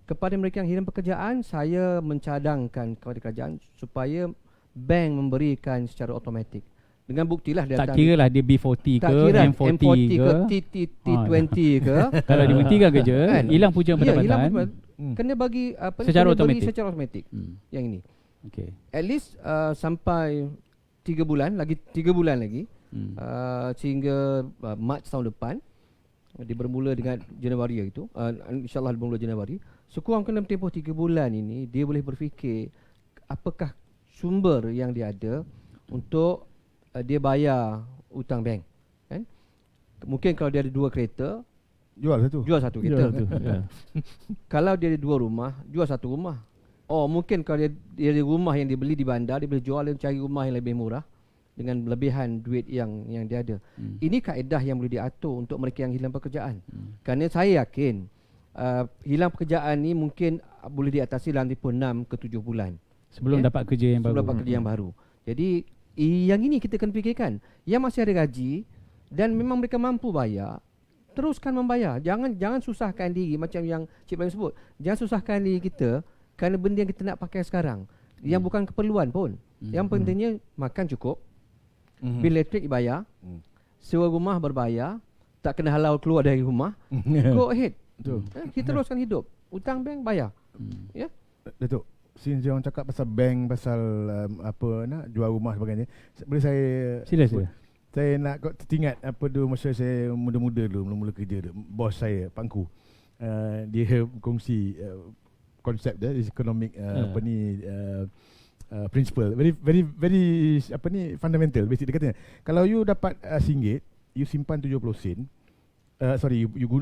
kepada mereka yang hilang pekerjaan, saya mencadangkan kepada kerajaan supaya bank memberikan secara automatik. Dengan buktilah dia tak kira lah dia B40 ke, M40 ke, T20 ke. Kalau dihentikan kerja, hilang punca pendapatan. Hilang kena bagi secara kena automatik. bagi secara automatik. Yang ini. Okey. At least sampai 3 bulan lagi, 3 bulan lagi sehingga Mac tahun depan. Dia bermula dengan Januari itu, insyaAllah bermula Januari. Sekurang-kurangnya dalam tempoh 3 bulan ini, dia boleh berfikir apakah sumber yang dia ada untuk dia bayar hutang bank, kan? Mungkin kalau dia ada 2 kereta, Jual satu kereta. Kalau dia ada 2 rumah, jual 1 rumah. Oh, mungkin kalau dia ada rumah yang dia beli di bandar, dia boleh jual dan cari rumah yang lebih murah dengan lebihan duit yang dia ada. Ini kaedah yang boleh diatur untuk mereka yang hilang pekerjaan. Kerana saya yakin hilang pekerjaan ni mungkin boleh diatasi dalam tempoh 6 ke 7 bulan Sebelum dapat kerja yang baru. Sebelum dapat kerja yang baru. Jadi yang ini kita kena fikirkan. Yang masih ada gaji dan memang mereka mampu bayar, teruskan membayar. Jangan susahkan diri macam yang Cik Ibrahim sebut. Jangan susahkan diri kita kerana benda yang kita nak pakai sekarang yang bukan keperluan pun. Yang pentingnya makan cukup, bil elektrik bayar, sewa rumah berbayar, tak kena halau keluar dari rumah. Go ahead. Betul. Kita teruskan hidup. Hutang bank bayar. Ya. Datuk, since orang cakap pasal bank, pasal jual rumah sebagainya, boleh saya Sila. Saya nak teringat apa dulu masa saya muda-muda dulu, mula-mula kerja dulu, bos saya, Pangku. Dia kongsi konsep dia economic principle very fundamental, basic. Dia katanya kalau you dapat RM1, you simpan 70 sen,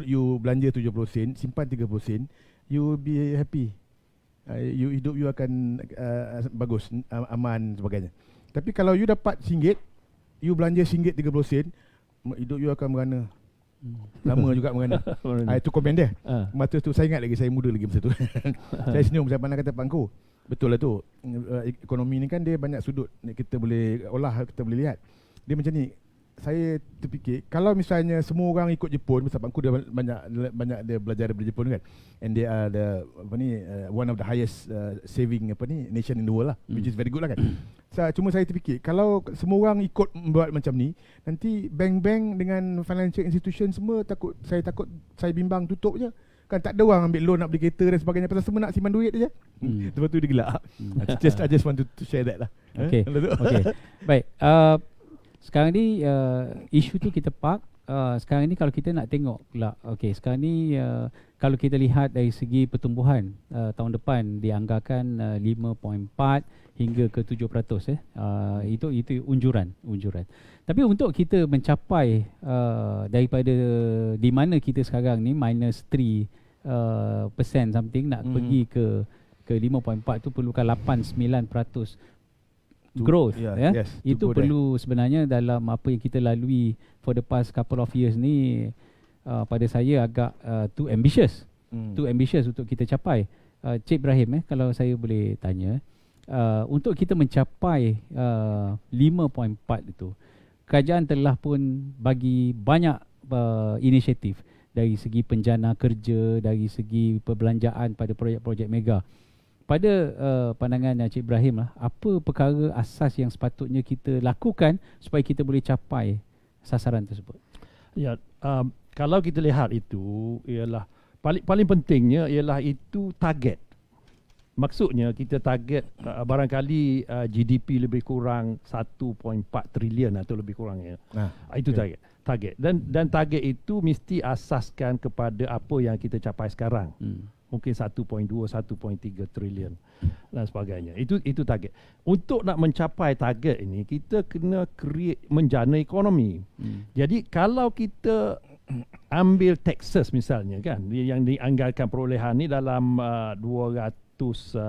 you belanja 70 sen, simpan 30 sen, you will be happy. Hidup you akan bagus, aman sebagainya. Tapi kalau you dapat RM1, you belanja RM1 30 sen, hidup you akan merana. Lama juga merana. Itu komen dia. Masa tu saya ingat lagi, saya muda lagi masa tu. Saya senyum saya pandang kata pangku. Betul lah tu. Ekonomi ni kan dia banyak sudut kita boleh olah, kita boleh lihat. Dia macam ni. Saya terfikir kalau misalnya semua orang ikut Jepun, sebab aku dia banyak dia belajar daripada Jepun kan, and they are the one of the highest saving nation in the world lah, which is very good lah kan. Cuma saya terfikir kalau semua orang ikut buat macam ni, nanti bank-bank dengan financial institution semua saya takut saya bimbang tutup je. Kan tak ada orang ambil loan nak beli kereta dan sebagainya, pasal semua nak simpan duit je. Lepas tu dia gelak. I just want to share that lah. Okay. Baik. Sekarang ni isu tu kita park. Sekarang ni kalau kita nak tengok pula, sekarang ni kalau kita lihat dari segi pertumbuhan tahun depan dianggarkan 5.4 hingga ke 7%. Itu unjuran. Tapi untuk kita mencapai daripada di mana kita sekarang ni -3% something, nak pergi ke 5.4 tu perlukan 8-9% growth. Yes, itu perlu sebenarnya dalam apa yang kita lalui for the past couple of years ni, pada saya agak too ambitious. Too ambitious untuk kita capai. Cik Ibrahim, kalau saya boleh tanya, untuk kita mencapai 5.4 itu, kerajaan telah pun bagi banyak inisiatif dari segi penjana kerja, dari segi perbelanjaan pada projek-projek mega. Pada pandangan Cik Ibrahim lah, apa perkara asas yang sepatutnya kita lakukan supaya kita boleh capai sasaran tersebut? Ya, kalau kita lihat itu ialah paling pentingnya ialah itu target. Maksudnya kita target barangkali GDP lebih kurang 1.4 trilion atau lebih kurangnya. Itu target. Dan target itu mesti asaskan kepada apa yang kita capai sekarang. Mungkin 1.2, 1.3 trilion dan sebagainya. Itu target. Untuk nak mencapai target ini, kita kena menjana ekonomi. Jadi kalau kita ambil Texas misalnya kan, yang dianggarkan perolehan ni dalam 226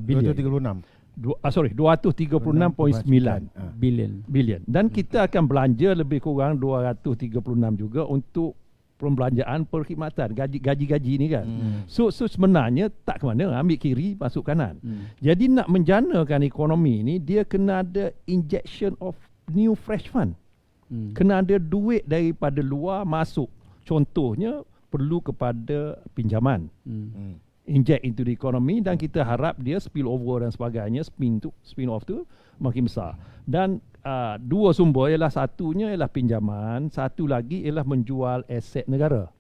bilion. 236.9 bilion. Dan kita akan belanja lebih kurang 236 juga untuk pembelanjaan perkhidmatan, gaji-gaji ni kan. So sebenarnya tak ke mana, ambil kiri masuk kanan. Jadi nak menjanakan ekonomi ni, dia kena ada injection of new fresh fund. Kena ada duit daripada luar masuk. Contohnya perlu kepada pinjaman. Inject into the economy, dan kita harap dia spill over dan sebagainya, spin off tu makin besar. Dan dua sumber ialah, satunya ialah pinjaman, satu lagi ialah menjual aset negara.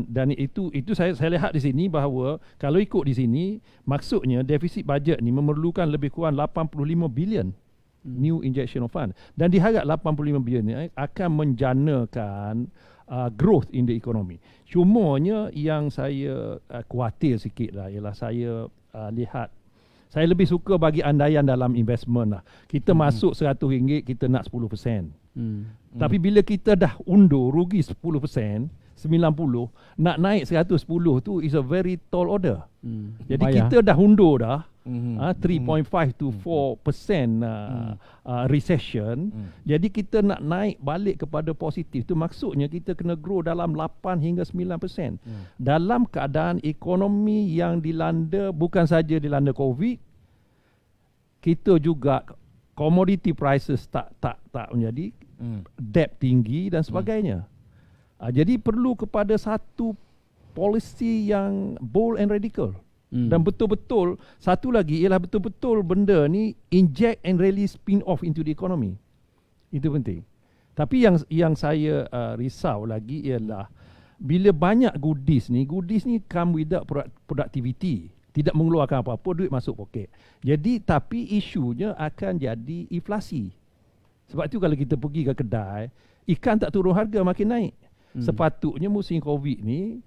Dan itu saya lihat di sini bahawa kalau ikut di sini, maksudnya defisit bajet ni memerlukan lebih kurang 85 bilion new injection of fund, dan diharap 85 bilion ni akan menjanakan growth in the economy. Cumanya yang saya khawatir sikit lah ialah saya lihat, saya lebih suka bagi andaian dalam investment lah. Kita masuk RM100, kita nak 10%. Tapi bila kita dah undur rugi 10%, 90, nak naik 110 tu is a very tall order. Jadi kita dah undur dah 3.5 to 4% recession. Jadi kita nak naik balik kepada positif tu, maksudnya kita kena grow dalam 8 hingga 9%. Dalam keadaan ekonomi yang dilanda, bukan saja dilanda COVID, kita juga commodity prices tak menjadi, debt tinggi dan sebagainya. Jadi perlu kepada satu policy yang bold and radical. Dan betul-betul, satu lagi ialah betul-betul benda ni inject and really spin off into the economy. Itu penting. Tapi yang saya risau lagi ialah bila banyak goodies ni come without productivity. Tidak mengeluarkan apa-apa, duit masuk poket. Jadi tapi isunya akan jadi inflasi. Sebab tu kalau kita pergi ke kedai, ikan tak turun harga, makin naik. Sepatutnya musim COVID ni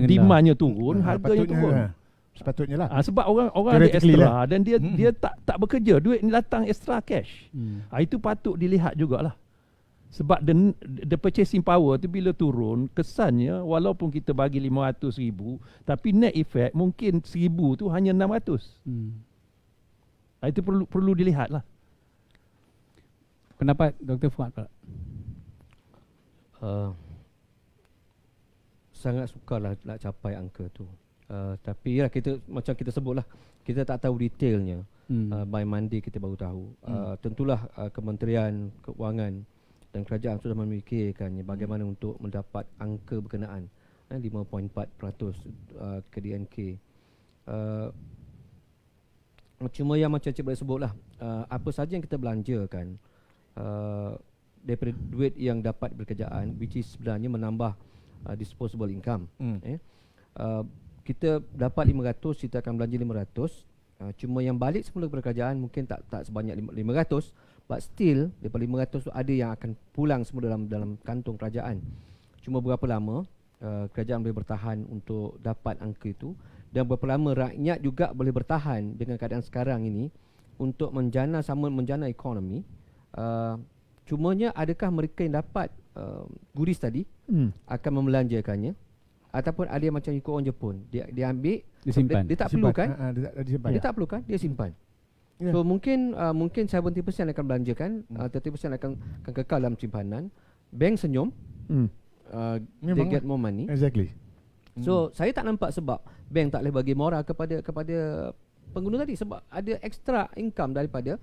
demandnya turun, harganya turun. sepatutnya lah. Sebab orang ada Theoretically extra dan dia tak bekerja, duit ni datang extra cash. Itu patut dilihat jugalah. Sebab the purchasing power tu bila turun, kesannya walaupun kita bagi 500,000, tapi net effect mungkin 1,000 tu hanya 600. Itu perlu dilihat lah. Pendapat Dr. Fuad Pak? Sangat sukarlah nak capai angka tu. Tapi ya kita macam kita sebutlah, kita tak tahu detailnya. By Monday kita baru tahu. Tentulah Kementerian Keuangan dan kerajaan sudah memikirkannya bagaimana untuk mendapat angka berkenaan 5.4% KDNK. Cuma yang macam Cik boleh sebutlah, apa saja yang kita belanjakan daripada duit yang dapat berkerjaan, which is sebenarnya menambah disposable income. Kita dapat 500, kita akan belanja 500. Cuma yang balik semula bekerjaan mungkin tak sebanyak 500, but still daripada 500 tu ada yang akan pulang semula dalam kantong kerajaan. Cuma berapa lama kerajaan boleh bertahan untuk dapat angka itu, dan berapa lama rakyat juga boleh bertahan dengan keadaan sekarang ini untuk menjana ekonomi. Cumanya adakah mereka yang dapat goodies tadi akan membelanjakannya, ataupun ada yang macam ikut orang Jepun, dia ambil, Disimpan. dia tak perlukan, Dia tak perlukan, dia simpan. So mungkin 70% akan belanjakan, 30% akan kekal dalam simpanan. Bank senyum, they get more money. Exactly. So saya tak nampak sebab bank tak boleh bagi moral kepada pengguna tadi, sebab ada extra income daripada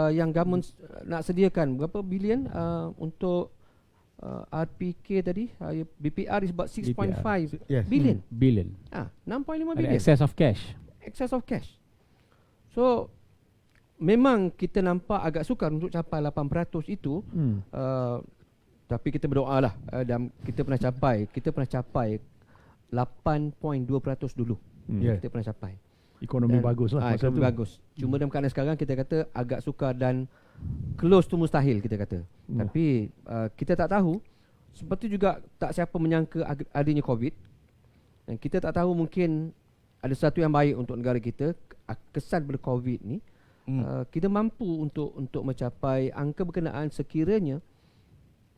yang government nak sediakan berapa bilion untuk RPK tadi, BPR is about 6.5 billion. Billion. 6.5 Ada billion. excess of cash. Excess of cash. So memang kita nampak agak sukar untuk capai 8% itu. Tapi kita berdoa lah, dan kita pernah capai 8.2% dulu. Kita pernah capai. Ekonomi bagus lah masa ekonomi tu. bagus. Cuma dalam keadaan sekarang kita kata agak sukar dan close to mustahil kita kata. Tapi kita tak tahu. Seperti juga tak siapa menyangka adanya COVID. Dan kita tak tahu, mungkin ada sesuatu yang baik untuk negara kita. Kesan pada COVID ni, kita mampu untuk mencapai angka berkenaan sekiranya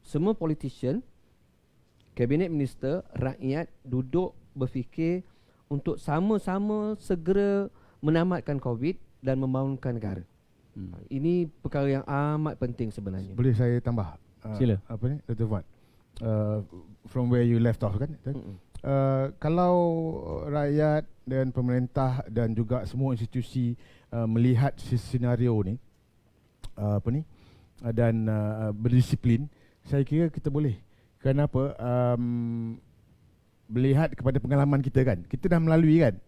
semua politician, cabinet minister, rakyat duduk berfikir untuk sama-sama segera menamatkan COVID dan membangunkan negara. Ini perkara yang amat penting sebenarnya. Boleh saya tambah? Sila. Apa ni, Dr. Fuad? From where you left off kan? Kalau rakyat dan pemerintah dan juga semua institusi melihat senario ni, dan berdisiplin, saya kira kita boleh. Kenapa? Melihat kepada pengalaman kita kan, kita dah melalui kan.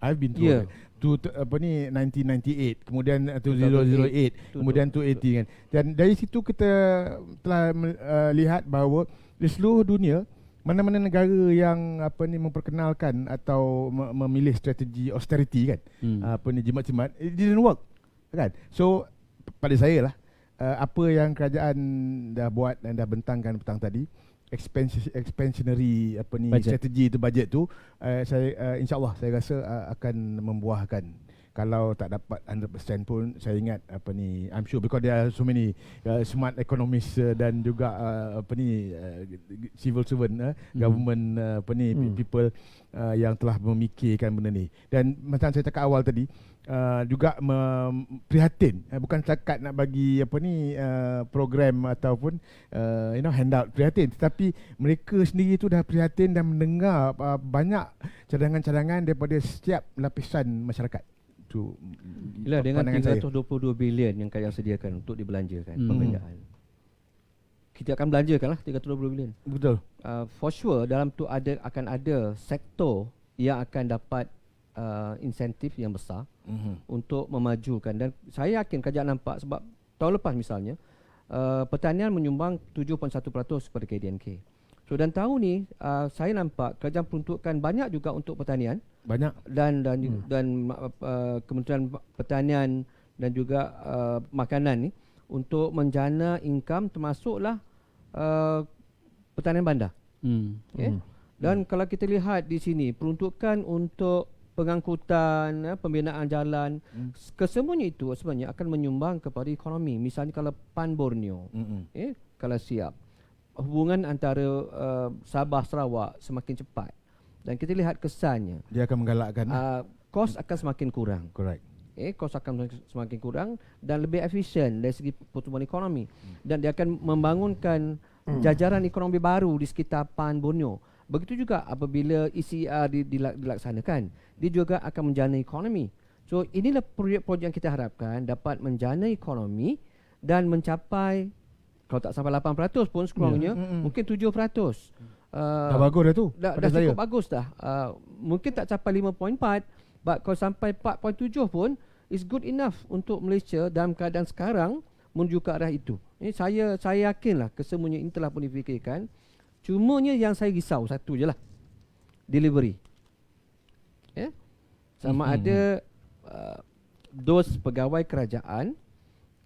I've been through to 1998, kemudian 2008, kemudian 2080 kan. Dan dari situ kita telah lihat bahawa di seluruh dunia, mana-mana negara yang memperkenalkan atau memilih strategi austerity kan, jimat-jimat, it didn't work kan. So pada saya lah, apa yang kerajaan dah buat dan dah bentangkan petang tadi, expansionary strategi tu, budget tu, saya insyaAllah saya rasa akan membuahkan. Kalau tak dapat 100% pun, saya ingat I'm sure, because there are so many smart economists dan juga civil servant, government people yang telah memikirkan benda ni. Dan macam saya cakap awal tadi, juga prihatin, bukan setakat nak bagi program ataupun handout, prihatin, tetapi mereka sendiri tu dah prihatin dan mendengar banyak cadangan-cadangan daripada setiap lapisan masyarakat. Yalah, dengan 322 bilion yang kerajaan sediakan untuk dibelanjakan pekerjaan, kita akan belanjakan lah 320 bilion. Betul. For sure dalam tu akan ada sektor yang akan dapat insentif yang besar untuk memajukan. Dan saya yakin kerajaan nampak, sebab tahun lepas misalnya pertanian menyumbang 7.1% kepada KDNK. So dan tahun ni saya nampak kerajaan peruntukkan banyak juga untuk pertanian, banyak, dan Kementerian Pertanian dan juga makanan ni untuk menjana income, termasuklah pertanian bandar. Dan kalau kita lihat di sini, peruntukan untuk pengangkutan, pembinaan jalan, kesemuanya itu sebenarnya akan menyumbang kepada ekonomi. Misalnya kalau PAN Borneo, kalau siap, hubungan antara Sabah Sarawak semakin cepat dan kita lihat kesannya, Dia akan menggalakkan. kos akan semakin kurang. Correct. Kos akan semakin kurang dan lebih efisien dari segi pertumbuhan ekonomi, dan dia akan membangunkan jajaran ekonomi baru di sekitar PAN Borneo. Begitu juga apabila ECR dilaksanakan, dia juga akan menjana ekonomi. So inilah projek-projek yang kita harapkan dapat menjana ekonomi dan mencapai, kalau tak sampai 8% pun sekurangnya, mungkin 7%. Dah bagus dah tu. Dah pada saya. cukup bagus dah. Mungkin tak capai 5.4, but kalau sampai 4.7 pun is good enough untuk Malaysia dalam keadaan sekarang menuju ke arah itu. Saya yakinlah kesemuanya ini telah pun difikirkan. Cumanya yang saya risau satu je lah, delivery. Sama ada dos pegawai kerajaan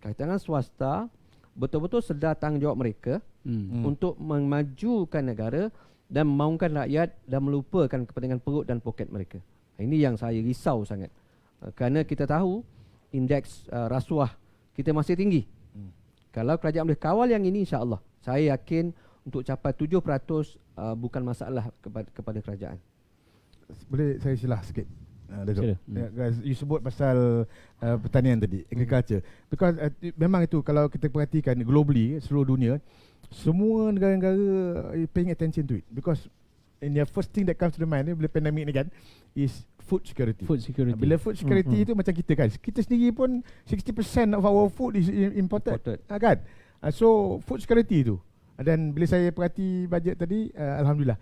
kaitan dengan swasta betul-betul sedar tanggungjawab mereka untuk memajukan negara dan memaungkan rakyat dan melupakan kepentingan perut dan poket mereka. Ini yang saya risau sangat. Kerana kita tahu indeks rasuah kita masih tinggi. Kalau kerajaan boleh kawal yang ini, insya-Allah saya yakin untuk capai 7% bukan masalah kepada kerajaan. Boleh saya silah sikit? Sila. Guys, you sebut pasal pertanian tadi, agriculture. Because memang itu kalau kita perhatikan globally, seluruh dunia, semua negara-negara paying attention to it. Because in the first thing that comes to the mind bila pandemik ni kan is food security. Food security. Bila food security itu macam kita kan, kita sendiri pun 60% of our food is imported. Kan? So food security itu. Dan bila saya perhati bajet tadi, alhamdulillah,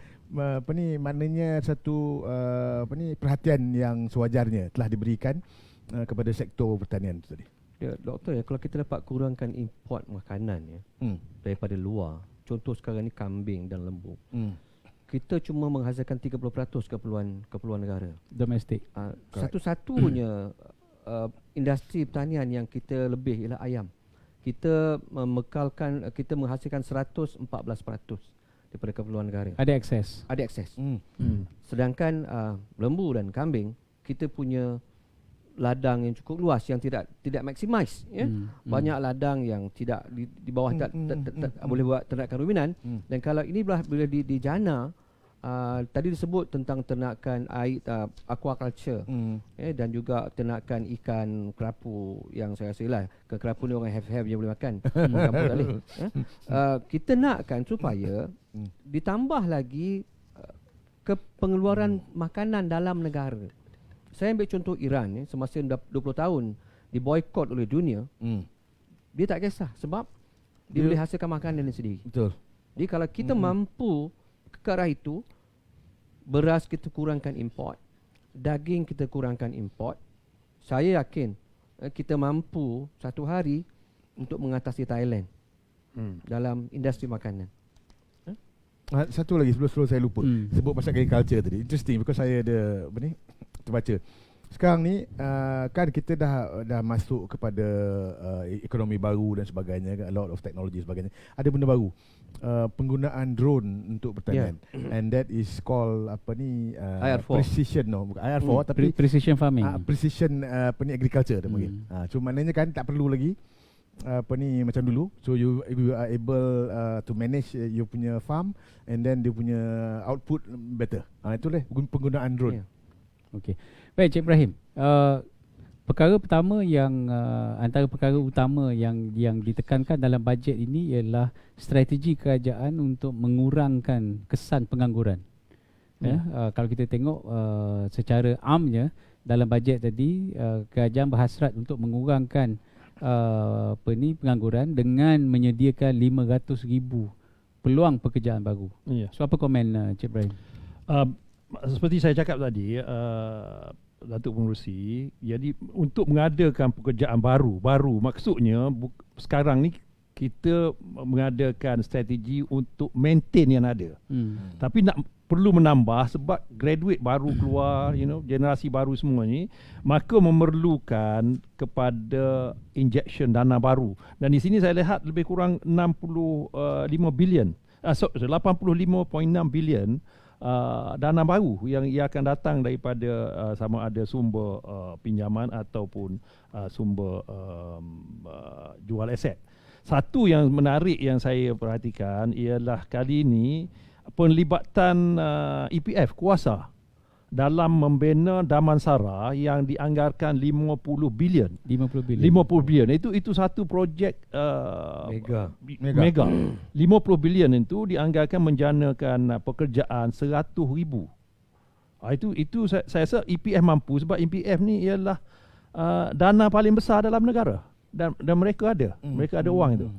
maknanya satu perhatian yang sewajarnya telah diberikan kepada sektor pertanian itu tadi. Ya, doktor, kalau kita dapat kurangkan import makanan daripada luar, contoh sekarang ni kambing dan lembu, kita cuma menghasilkan 30% keperluan negara Domestik. Satu-satunya industri pertanian yang kita lebih ialah ayam. Kita menghasilkan 114% daripada keperluan negara. Ada akses. Ada akses. Sedangkan lembu dan kambing, kita punya ladang yang cukup luas yang tidak maximize, banyak ladang yang tidak di bawah boleh buat ternakan ruminan. Dan kalau ini bila dijana, tadi disebut tentang ternakan air, aquaculture, dan juga ternakan ikan kerapu yang saya rasa lah, kerapu ni orang have je boleh makan. Kampung tak boleh. Kita nakkan supaya ditambah lagi ke pengeluaran makanan dalam negara. Saya ambil contoh Iran, semasa 20 tahun diboykot oleh dunia, dia tak kisah sebab dia boleh hasilkan makanan dia sendiri. Betul. Jadi kalau kita mampu ke arah itu, beras kita kurangkan import, daging kita kurangkan import, saya yakin kita mampu satu hari untuk mengatasi Thailand dalam industri makanan. Satu lagi sebelum saya lupa, sebut pasal agriculture tadi. Interesting because saya ada terbaca. Sekarang ni kan kita dah masuk kepada ekonomi baru dan sebagainya, a lot of technology sebagainya. Ada benda baru, penggunaan drone untuk pertanian, and that is called IR4. precision, bukan IR4 tapi Precision farming. precision agriculture dia panggil. So maknanya kan tak perlu lagi macam dulu. So you are able to manage you punya farm, and then dia punya output better. Itulah penggunaan drone. Okey. Baik, Cik Ibrahim. Perkara pertama yang antara perkara utama yang ditekankan dalam bajet ini ialah strategi kerajaan untuk mengurangkan kesan pengangguran. Kalau kita tengok secara amnya dalam bajet tadi, kerajaan berhasrat untuk mengurangkan pengangguran dengan menyediakan 500,000 peluang pekerjaan baru. So apa komen Cik Ibrahim? Seperti saya cakap tadi, Datuk Pengerusi, jadi untuk mengadakan pekerjaan baru maksudnya sekarang ni kita mengadakan strategi untuk maintain yang ada. Tapi perlu menambah sebab graduate baru keluar, generasi baru semua ni, maka memerlukan kepada injection dana baru. Dan di sini saya lihat lebih kurang 85 bilion, 85.6 bilion dana baru yang ia akan datang daripada sama ada sumber pinjaman ataupun sumber jual aset. Satu yang menarik yang saya perhatikan ialah kali ini penlibatan EPF kuasa dalam membina Damansara yang dianggarkan 50 bilion. 50 bilion. 50 bilion itu satu projek mega. 50 bilion itu dianggarkan menjanakan pekerjaan 100,000. Itu saya rasa EPF mampu, sebab EPF ni ialah dana paling besar dalam negara dan mereka ada wang itu.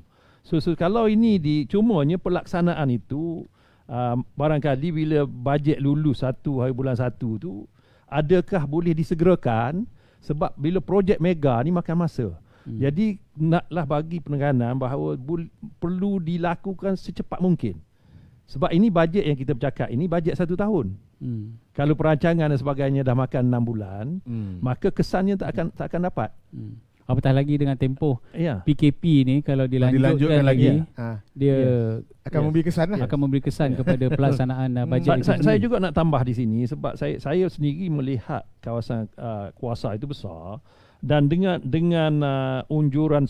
So kalau ini cumanya pelaksanaan itu barangkali bila bajet lulus hari bulan 1 tu, adakah boleh disegerakan, sebab bila projek mega ni makan masa. Jadi naklah bagi penekanan bahawa perlu dilakukan secepat mungkin. Sebab ini bajet yang kita bercakap, ini bajet 1 tahun. Kalau perancangan dan sebagainya dah makan 6 bulan, maka kesannya tak akan dapat. Apatah lagi dengan tempoh PKP ni, kalau dilanjutkan lagi, dia akan memberi kesan lah. akan memberi kesan kepada pelaksanaan bajet itu saya juga nak tambah di sini, sebab saya sendiri melihat kawasan kuasa itu besar, dan dengan unjuran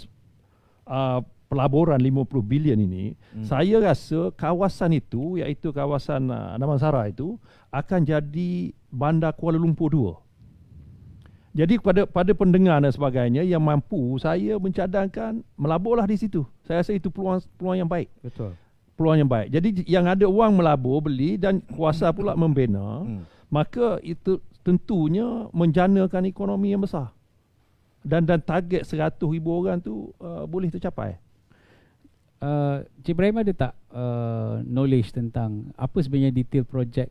pelaburan 50 bilion ini, saya rasa kawasan itu, iaitu kawasan Damansara itu, akan jadi bandar Kuala Lumpur 2. Jadi pada pendengar dan sebagainya yang mampu, saya mencadangkan melaburlah di situ. Saya rasa itu peluang yang baik. Betul. Peluang yang baik. Jadi yang ada wang melabur, beli, dan kuasa pula membina, maka itu tentunya menjanakan ekonomi yang besar. Dan target 100,000 orang tu boleh tercapai. Cik Ibrahim ada tak knowledge tentang apa sebenarnya detail projek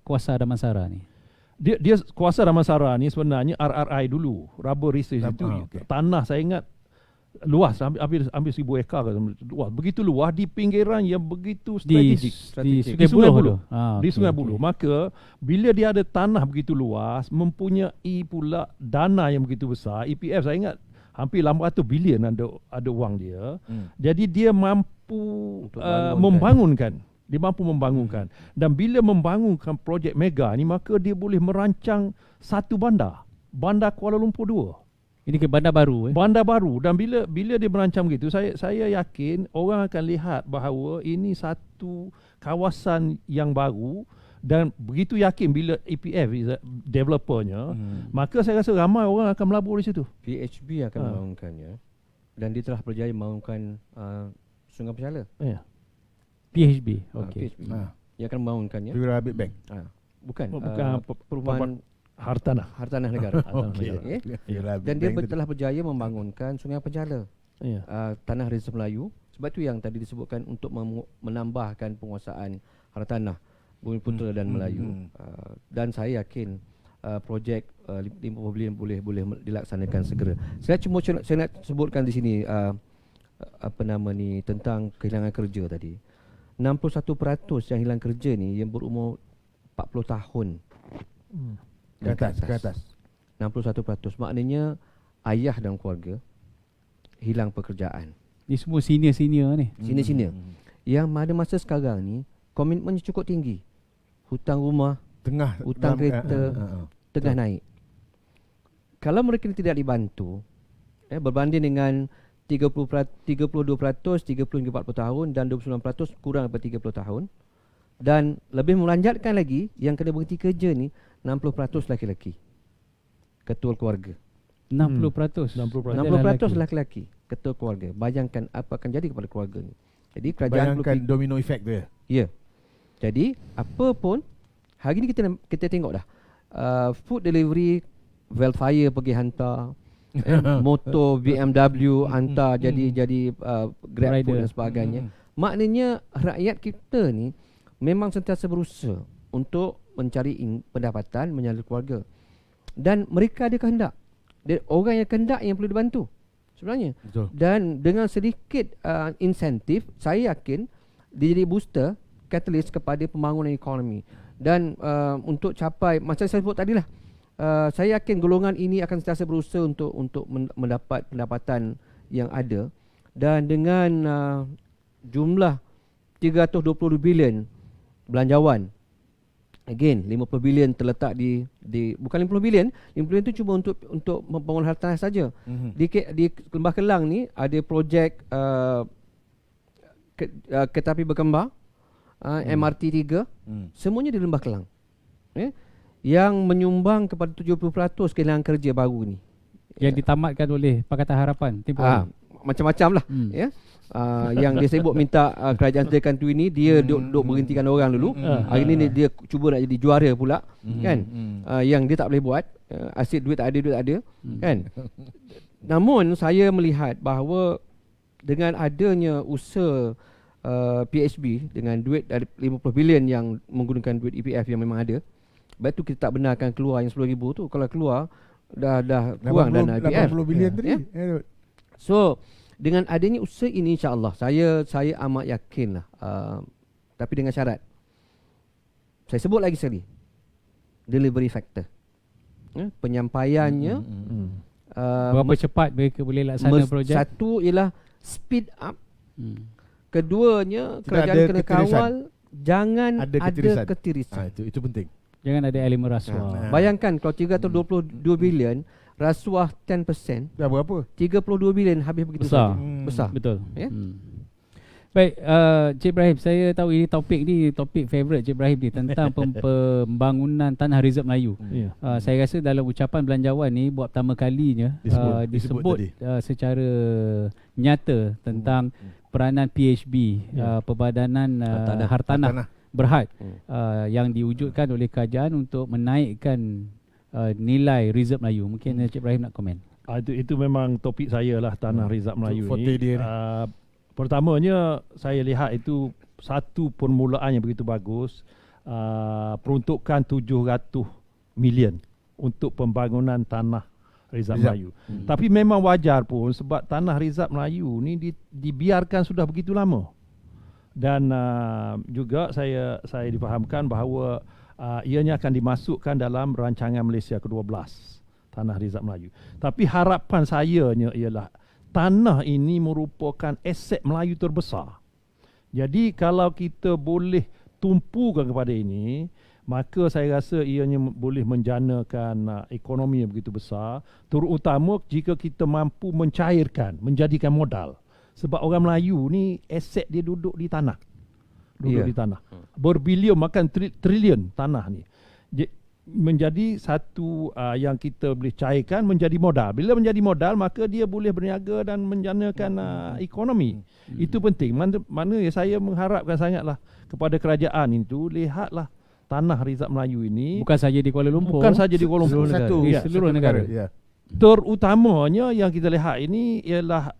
kuasa Damansara ni? Dia kuasa Damansara ni sebenarnya RRI dulu, Rubber Research itu. Tanah saya ingat luas, hampir 1,000 ekar, luas, begitu luas, di pinggiran yang begitu strategik di Sungai Buloh. Di Sungai Buloh. Maka bila dia ada tanah begitu luas, mempunyai pula dana yang begitu besar, EPF saya ingat hampir 800 bilion ada wang dia. Jadi dia mampu membangunkan. Dia mampu membangunkan. Dan bila membangunkan projek mega ni, maka dia boleh merancang satu bandar Kuala Lumpur 2. Ini ke bandar baru Bandar baru. Dan bila dia merancang begitu, saya yakin orang akan lihat bahawa ini satu kawasan yang baru, dan begitu yakin bila EPF developernya, maka saya rasa ramai orang akan melabur di situ. PHB akan membangunkannya, dan dia telah berjaya membangunkan Sungai Penchala. PHB. Okey. Dia akan membangunkannya. Rabbit Bank. Bukan Perumahan Hartanah Negara. Okay. Dan dia telah berjaya membangunkan Sungai Penchala, tanah reserve Melayu. Sebab tu yang tadi disebutkan untuk menambahkan penguasaan hartanah Bumi Putera dan Melayu. Dan saya yakin projek 50 bilion boleh dilaksanakan segera. Saya nak sebutkan di sini tentang kehilangan kerja tadi. 61% yang hilang kerja ni yang berumur 40 tahun ke atas. 61%. Maknanya ayah dan keluarga hilang pekerjaan. Ni semua senior ni. Senior. Yang pada masa sekarang ni komitmennya cukup tinggi. Hutang rumah, hutang kereta tengah naik. Kalau mereka tidak dibantu, berbanding dengan 32%, 30 hingga 40 tahun, dan 29% kurang daripada 30 tahun. Dan lebih melanjutkan lagi, yang kena berhenti kerja ni 60% laki-laki, ketua keluarga. 60% laki-laki, ketua keluarga. Bayangkan apa akan jadi kepada keluarga ni. Jadi kerajaan bayangkan domino effect tu ya. Ya. Jadi apa pun, hari ni kita tengok dah, food delivery, Velfire pergi hantar, motor BMW hantar jadi Grab food dan sebagainya. Maknanya rakyat kita ni memang sentiasa berusaha untuk mencari pendapatan, menyalur keluarga. Dan mereka ada kehendak. Orang yang kehendak yang perlu dibantu sebenarnya. Betul. Dan dengan sedikit insentif, saya yakin dia jadi booster, catalyst kepada pembangunan ekonomi. Dan untuk capai, macam saya sebut tadi lah, saya yakin golongan ini akan sentiasa berusaha untuk mendapat pendapatan yang ada. Dan dengan jumlah 320 bilion belanjawan Again 50 bilion terletak di bukan 50 bilion tu cuma untuk pembangunan hartanah saja. Di Lembah Kelang ni ada projek kereta api berkembar, MRT 3, semuanya di Lembah Kelang. Yang menyumbang kepada 70% kehilangan kerja baru ni. Yang ditamatkan oleh Pakatan Harapan tempoh hari. Macam-macam lah. Yang dia sibuk minta kerajaan sediakan tu ini, dia duk berhentikan orang dulu. Hari ni dia cuba nak jadi juara pula, kan? Yang dia tak boleh buat, asyik duit tak ada, kan? Namun saya melihat bahawa dengan adanya usaha PHB dengan duit dari 50 bilion yang menggunakan duit EPF yang memang ada, baik tu kita tak benarkan keluar yang 10,000 tu. Kalau keluar dah kurang dana EPF. 80 bilion tadi. So dengan adanya usaha ini, insya-Allah saya amat yakin lah. Tapi dengan syarat, saya sebut lagi sekali, delivery factor, penyampaiannya. Berapa cepat mereka boleh laksana projek? Satu ialah speed up. Keduanya, Tidak kerajaan ada kena ketirisan. kawal, jangan ada ketirisan. ketirisan. Itu penting. Jangan ada elemen rasuah. Bayangkan kalau 322 bilion, rasuah 10%, Dah berapa? 32 bilion habis begitu Besar. saja. Besar. Betul. Ya? Baik, Cik Ibrahim, saya tahu ini topik favourite Cik Ibrahim ni tentang pembangunan tanah reserve Melayu. Saya rasa dalam ucapan belanjawan ni buat pertama kalinya disebut secara nyata tentang peranan PHB, Perbadanan Hartanah Berhad, yang diwujudkan oleh kerajaan untuk menaikkan nilai reserve Melayu. Mungkin Cik Ibrahim nak komen. Itu memang topik saya lah, tanah reserve Melayu forte ni. dia ni. Pertamanya saya lihat itu satu permulaan yang begitu bagus. Peruntukan 700 million untuk pembangunan tanah reserve Melayu. Tapi memang wajar pun sebab tanah reserve Melayu ni dibiarkan sudah begitu lama. Dan juga saya difahamkan bahawa ianya akan dimasukkan dalam rancangan Malaysia ke-12 tanah reserve Melayu. Tapi harapan saya ialah tanah ini merupakan aset Melayu terbesar. Jadi kalau kita boleh tumpukan kepada ini, maka saya rasa ianya boleh menjanakan ekonomi yang begitu besar, terutama jika kita mampu mencairkan, menjadikan modal. Sebab orang Melayu ni aset dia duduk di tanah. Di tanah. Berbilion, makan trilion tanah ni. Menjadi satu yang kita boleh cairkan menjadi modal. Bila menjadi modal, maka dia boleh berniaga dan menjanakan ekonomi. Itu penting. Mana saya mengharapkan sangatlah kepada kerajaan itu, lihatlah tanah reserve Melayu ini. Bukan saja di Kuala Lumpur. Bukan saja di Kuala Lumpur. Seluruh negara. Terutamanya yang kita lihat ini ialah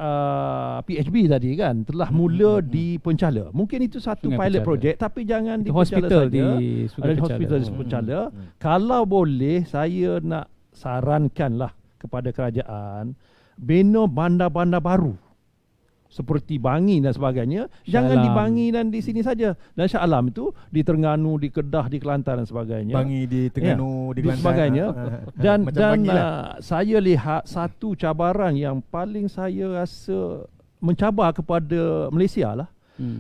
PHB tadi kan telah mula di Penchala. Mungkin itu satu Sungai pilot Penchala. projek, tapi jangan di hospital Penchala di saja. Sungai Ada Penchala. hospital di Penchala. Kalau boleh, saya nak sarankanlah kepada kerajaan bina bandar-bandar baru seperti Bangi dan sebagainya. Jangan di Bangi dan di sini saja. Dan Shah Alam itu di Terengganu, di Kedah, di Kelantan dan sebagainya. Bangi di Terengganu, di Kelantan sebagainya. Dan Bangi lah. saya lihat satu cabaran yang paling saya rasa mencabar kepada Malaysia lah.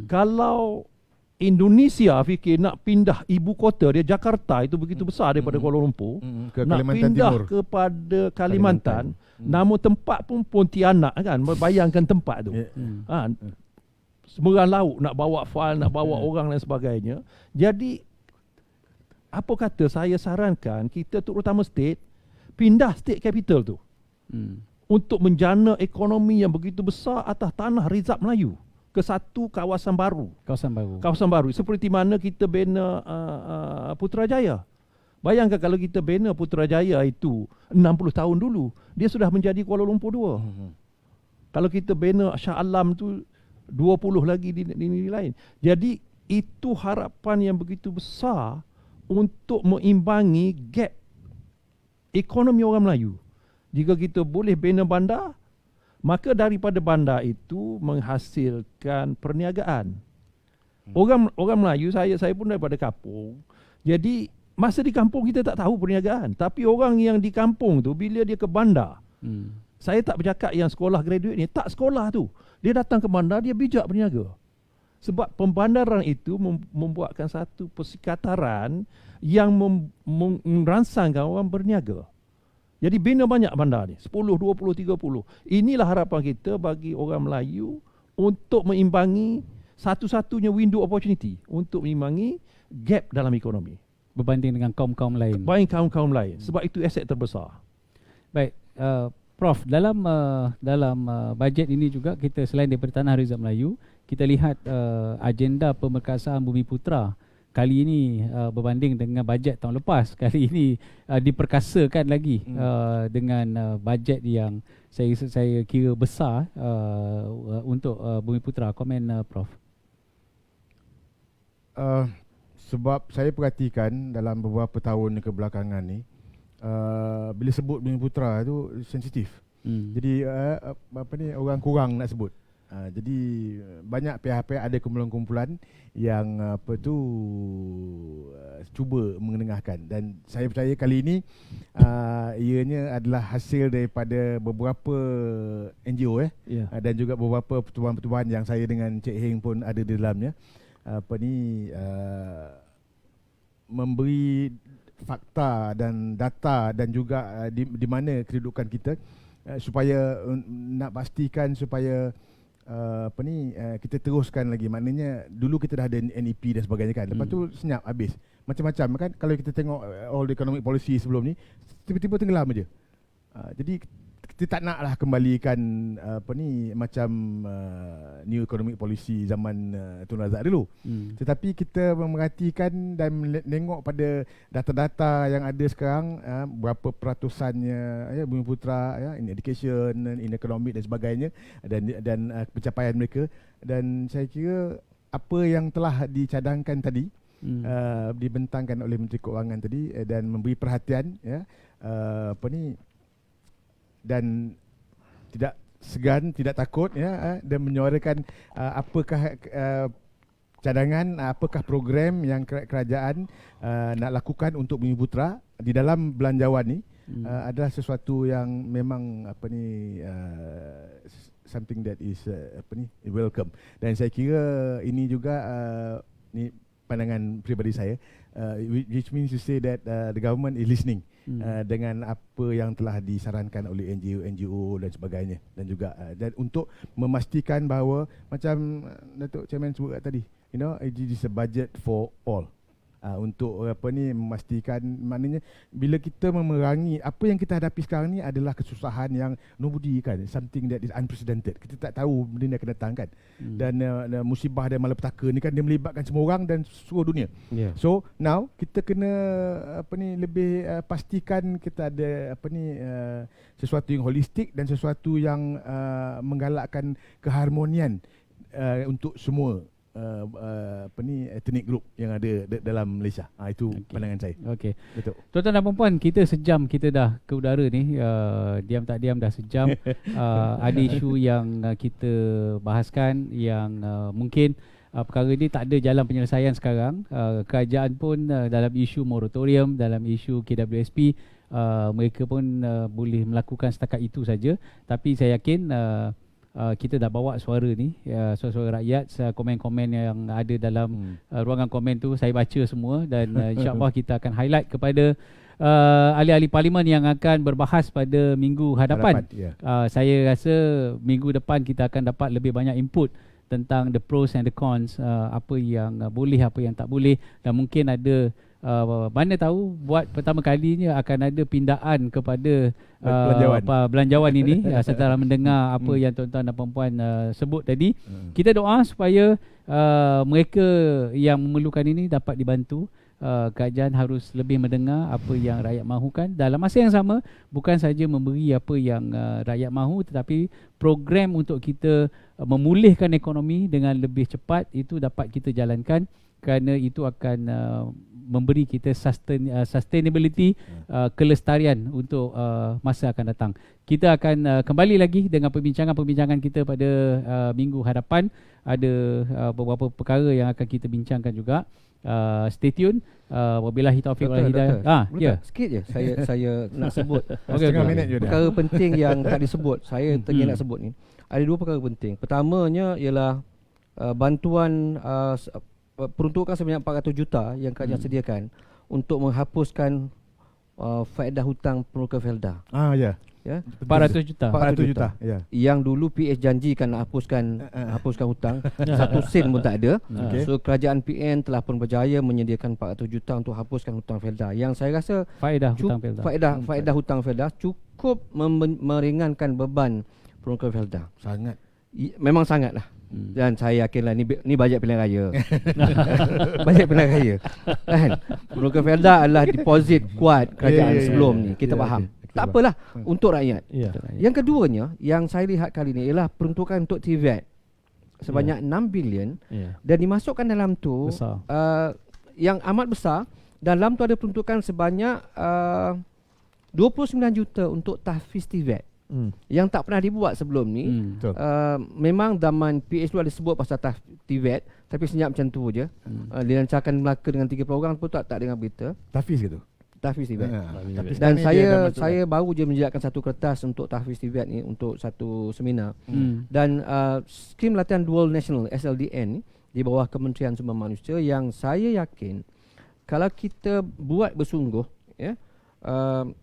Kalau Indonesia fikir nak pindah ibu kota dia, Jakarta itu begitu besar daripada Kuala Lumpur, ke nak Kalimantan pindah Timur. kepada Kalimantan. Namun tempat pun Pontianak kan, bayangkan tempat tu. Seberang laut, nak bawa file, nak bawa orang dan sebagainya. Jadi apa kata saya sarankan kita terutama state pindah state capital tu untuk menjana ekonomi yang begitu besar atas tanah reserve Melayu ke satu kawasan baru. Kawasan baru seperti mana kita bina Putrajaya. Bayangkan kalau kita bina Putrajaya itu 60 tahun dulu, dia sudah menjadi Kuala Lumpur 2. Kalau kita bina Shah Alam tu 20 lagi di lain. Jadi itu harapan yang begitu besar untuk mengimbangi gap ekonomi orang Melayu. Jika kita boleh bina bandar, maka daripada bandar itu menghasilkan perniagaan. Orang Melayu, saya pun daripada kampung. Jadi masa di kampung kita tak tahu perniagaan, tapi orang yang di kampung tu bila dia ke bandar, saya tak bercakap yang sekolah graduate ni, tak sekolah tu, dia datang ke bandar, dia bijak berniaga. Sebab pembandaran itu membuatkan satu persekitaran yang merangsangkan orang berniaga. Jadi bina banyak bandar ni, 10, 20, 30. Inilah harapan kita bagi orang Melayu untuk meimbangi satu-satunya window opportunity untuk meimbangi gap dalam ekonomi Berbanding dengan kaum-kaum lain. bagi kaum-kaum lain. Sebab itu aset terbesar. Baik, Prof, dalam bajet ini juga kita selain daripada Tanah Rizal Melayu, kita lihat agenda pemerkasaan Bumiputera kali ini berbanding dengan bajet tahun lepas, kali ini diperkasakan lagi dengan bajet yang saya kira besar untuk Bumiputera. Komen Prof. Sebab saya perhatikan dalam beberapa tahun kebelakangan ni, bila sebut Bumiputera tu sensitif. Jadi orang kurang nak sebut. Jadi banyak pihak-pihak ada kumpulan-kumpulan yang cuba mengenengahkan, dan saya percaya kali ini ianya adalah hasil daripada beberapa NGO dan juga beberapa pertubuhan-pertubuhan yang saya dengan Cik Heng pun ada di dalamnya. Memberi fakta dan data dan juga di mana kedudukan kita supaya nak pastikan supaya kita teruskan lagi. Maknanya dulu kita dah ada NEP dan sebagainya kan. Lepas tu senyap habis. Macam-macam kan, kalau kita tengok all the economic policy sebelum ni tiba-tiba tenggelam aja. Jadi kita tak naklah kembalikan macam new economic policy zaman Tun Razak dulu. Tetapi kita memerhatikan dan menengok pada data-data yang ada sekarang, berapa peratusannya Bumiputera in education, in economic dan sebagainya, dan pencapaian mereka. Dan saya kira apa yang telah dicadangkan tadi, dibentangkan oleh Menteri Keuangan tadi, dan memberi perhatian dan tidak segan, tidak takut dan menyuarakan apakah cadangan, apakah program yang kerajaan nak lakukan untuk Bumiputera di dalam belanjawan ni adalah sesuatu yang memang something that is welcome. Dan saya kira ini juga ni pandangan peribadi saya, which means to say that the government is listening dengan apa yang telah disarankan oleh NGO dan sebagainya, dan juga dan untuk memastikan bahawa macam Datuk Chairman sebut tadi, it is a budget for all. Untuk memastikan, maknanya bila kita memerangi apa yang kita hadapi sekarang ni adalah kesusahan yang nobody kan, something that is unprecedented. Kita tak tahu benda ni akan datang kan. Dan musibah dan malapetaka ni kan dia melibatkan semua orang dan seluruh dunia. So now kita kena lebih pastikan kita ada sesuatu yang holistik dan sesuatu yang menggalakkan keharmonian untuk semua ethnic group yang ada dalam Malaysia. Itu pandangan saya. Okey. Betul. Tuan-tuan dan puan-puan, kita sejam kita dah ke udara ni. Diam tak diam dah sejam. Ada isu yang kita bahaskan yang mungkin perkara ni tak ada jalan penyelesaian sekarang. Kerajaan pun dalam isu moratorium, dalam isu KWSP, mereka pun boleh melakukan setakat itu saja. Tapi saya yakin kita dah bawa suara ni, suara-suara rakyat, komen-komen yang ada dalam ruangan komen tu saya baca semua, dan insya-Allah kita akan highlight kepada ahli-ahli parlimen yang akan berbahas pada minggu hadapan. Saya rasa minggu depan kita akan dapat lebih banyak input tentang the pros and the cons, apa yang boleh, apa yang tak boleh, dan mungkin ada mana tahu buat pertama kalinya akan ada pindaan kepada belanjawan ini setelah mendengar apa yang tuan-tuan dan puan-puan sebut tadi. Kita doa supaya mereka yang memerlukan ini dapat dibantu. Kerajaan harus lebih mendengar apa yang rakyat mahukan. Dalam masa yang sama, bukan saja memberi apa yang rakyat mahu, tetapi program untuk kita memulihkan ekonomi dengan lebih cepat itu dapat kita jalankan, kerana itu akan memberi kita sustainability, kelestarian untuk masa akan datang. Kita akan kembali lagi dengan perbincangan-perbincangan kita pada minggu hadapan. Ada beberapa perkara yang akan kita bincangkan juga. Stay tune. Wabillahi taufiq wal hidayah. Sikit je saya nak sebut. Setengah minit je dah. Perkara penting yang tak disebut, saya teringin nak sebut ni. Ada dua perkara penting. Pertamanya ialah bantuan peruntukan sebanyak 400 juta yang kerajaan sediakan untuk menghapuskan faedah hutang pemerintah Felda. Ya. Ya. 400 juta. 400 juta. Ya. Yang dulu PH janjikan nak hapuskan hutang, satu sen pun tak ada. Okey. So kerajaan PN telah pun berjaya menyediakan 400 juta untuk hapuskan hutang Felda. Yang saya rasa Faedah hutang Felda. faedah hutang Felda cukup meringankan beban pemerintah Felda. Sangat. Memang sangatlah. Dan saya yakinlah ni bajet pilihan raya. Bajet pilihan raya. Kan? Pemerintah Felda adalah deposit kuat kerajaan sebelum ni. Kita faham. Tak apalah untuk rakyat. Yang keduanya yang saya lihat kali ni ialah peruntukan untuk TVET sebanyak 6 bilion dan dimasukkan dalam tu yang amat besar. Dalam tu ada peruntukan sebanyak 29 juta untuk tahfiz TVET. Yang tak pernah dibuat sebelum ni. Memang zaman PH dulu ada sebut pasal TVET, tapi senyap macam tu je. Dilancarkan Melaka dengan 3 program pun tak dengar berita. Tahfiz gitu. Tahfiz TVET. Tapi Dan sekarang ni saya baru je menjadikan satu kertas untuk tahfiz TVET ni untuk satu seminar. Dan skim latihan dual national SLDN di bawah Kementerian Sumber Manusia yang saya yakin kalau kita buat bersungguh, ya,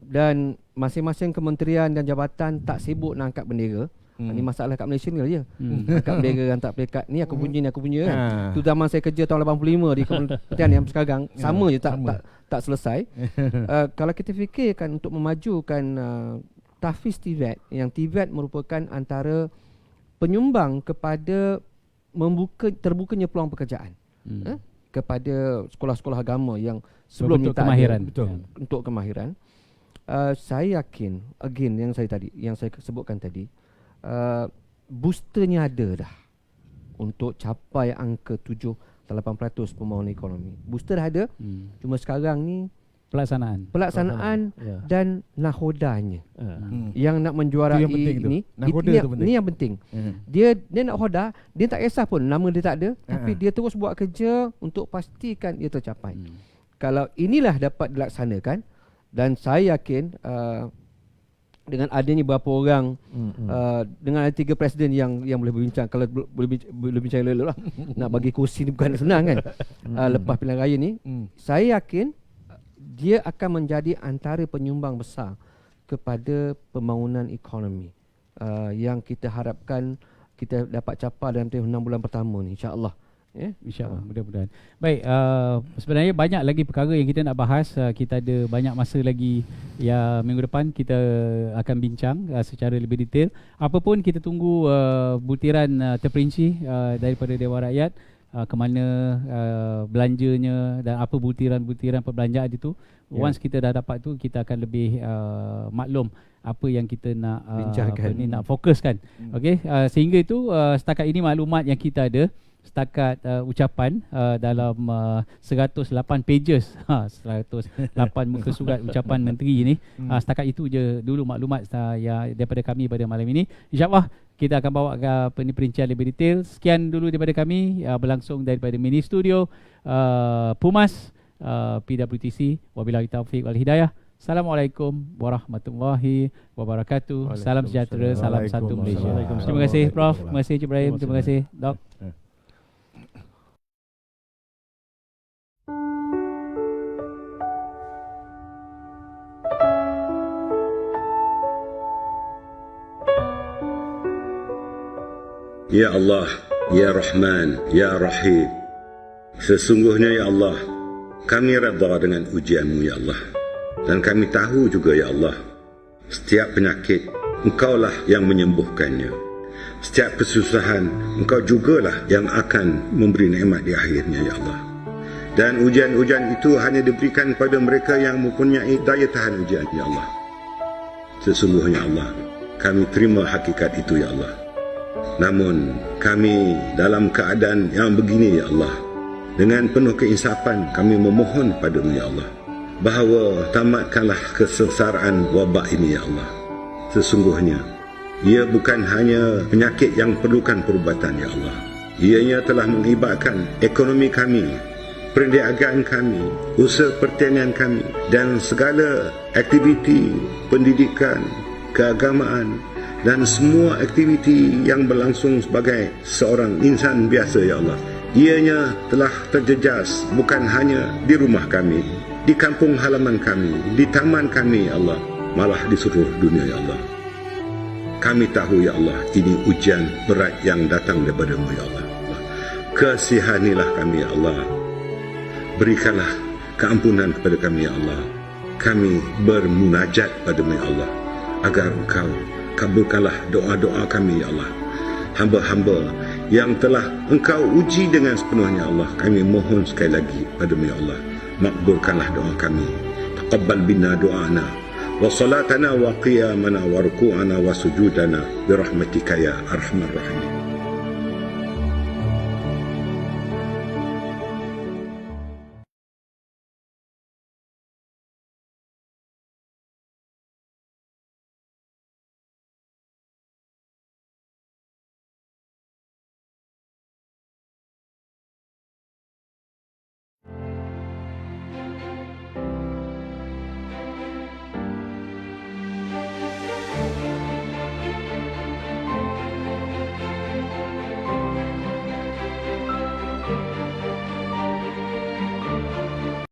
dan masing-masing kementerian dan jabatan tak sibuk nak angkat bendera. Ni masalah kat Malaysia ni lah je. Angkat bendera, hantar pelikat. Ni aku punya kan. Tu zaman saya kerja tahun 85 di kementerian yang sekarang sama je tak selesai. Kalau kita fikirkan untuk memajukan tahfiz TVET, yang TVET merupakan antara penyumbang kepada terbukanya peluang pekerjaan kepada sekolah-sekolah agama yang sebelum ni tak kemahiran. Untuk kemahiran. Saya yakin again yang saya sebutkan tadi, boosternya ada dah untuk capai angka 7-8% pembangunan ekonomi. Booster dah ada. Cuma sekarang ni pelaksanaan dan nahodanya yang nak menjuarai ini yang penting. Dia nak hoda, dia tak kisah pun nama dia tak ada, tapi dia terus buat kerja untuk pastikan ia tercapai. Kalau inilah dapat dilaksanakan, dan saya yakin dengan adanya berapa orang dengan ada 3 presiden yang boleh berbincang, kalau boleh bincang elok-elok lah. Nak bagi kursi ni bukan senang kan. Lepas pilihan raya ni, saya yakin dia akan menjadi antara penyumbang besar kepada pembangunan ekonomi yang kita harapkan kita dapat capai dalam tempoh 6 bulan pertama ni, insya-Allah. InsyaAllah, mudah-mudahan. Baik, sebenarnya banyak lagi perkara yang kita nak bahas. Kita ada banyak masa lagi yang minggu depan kita akan bincang secara lebih detail. Apapun kita tunggu butiran terperinci daripada Dewan Rakyat, ke mana belanjanya dan apa butiran-butiran perbelanjaan itu. Once kita dah dapat tu, kita akan lebih maklum apa yang kita nak nak fokuskan. Okey, sehingga itu setakat ini maklumat yang kita ada. Setakat ucapan dalam 108 pages 108 muka surat ucapan menteri ini. Setakat itu je dulu maklumat daripada kami pada malam ini. InsyaAllah kita akan bawa perincian lebih detail. Sekian dulu daripada kami, berlangsung daripada mini studio Pumas PWTC. Wabillahi taufiq wal hidayah. Assalamualaikum warahmatullahi wabarakatuh. Salam sejahtera, salam satu Malaysia. Terima kasih Prof, terima kasih Encik Ibrahim, terima kasih Dok. Ya Allah, Ya Rahman, Ya Rahim. Sesungguhnya Ya Allah, kami redha dengan ujian-Mu Ya Allah. Dan kami tahu juga Ya Allah, setiap penyakit Engkaulah yang menyembuhkannya. Setiap kesusahan Engkau jugalah yang akan memberi nikmat di akhirnya Ya Allah. Dan ujian-ujian itu hanya diberikan kepada mereka yang mempunyai daya tahan ujian Ya Allah. Sesungguhnya Allah, kami terima hakikat itu Ya Allah. Namun kami dalam keadaan yang begini Ya Allah, dengan penuh keinsapan kami memohon padamu Ya Allah, bahawa tamatkanlah kesengsaraan wabak ini Ya Allah. Sesungguhnya ia bukan hanya penyakit yang perlukan perubatan Ya Allah. Ianya telah mengibatkan ekonomi kami, perniagaan kami, usaha pertanian kami, dan segala aktiviti pendidikan, keagamaan dan semua aktiviti yang berlangsung sebagai seorang insan biasa ya Allah. Ianya telah terjejas bukan hanya di rumah kami, di kampung halaman kami, di taman kami ya Allah, malah di seluruh dunia ya Allah. Kami tahu ya Allah, ini ujian berat yang datang daripada-Mu ya Allah. Kasihanilah kami ya Allah. Berikanlah keampunan kepada kami ya Allah. Kami bermunajat pada-Mu ya Allah, agar Engkau kabulkanlah doa-doa kami ya Allah. Hamba-hamba yang telah Engkau uji dengan sepenuhnya Allah, kami mohon sekali lagi pada-Mu ya Allah, makbulkanlah doa kami. Taqabbal binna do'ana wa salatana wa qiyamana wa ruku'ana wa sujudana birahmatika ya arhamar rahimin.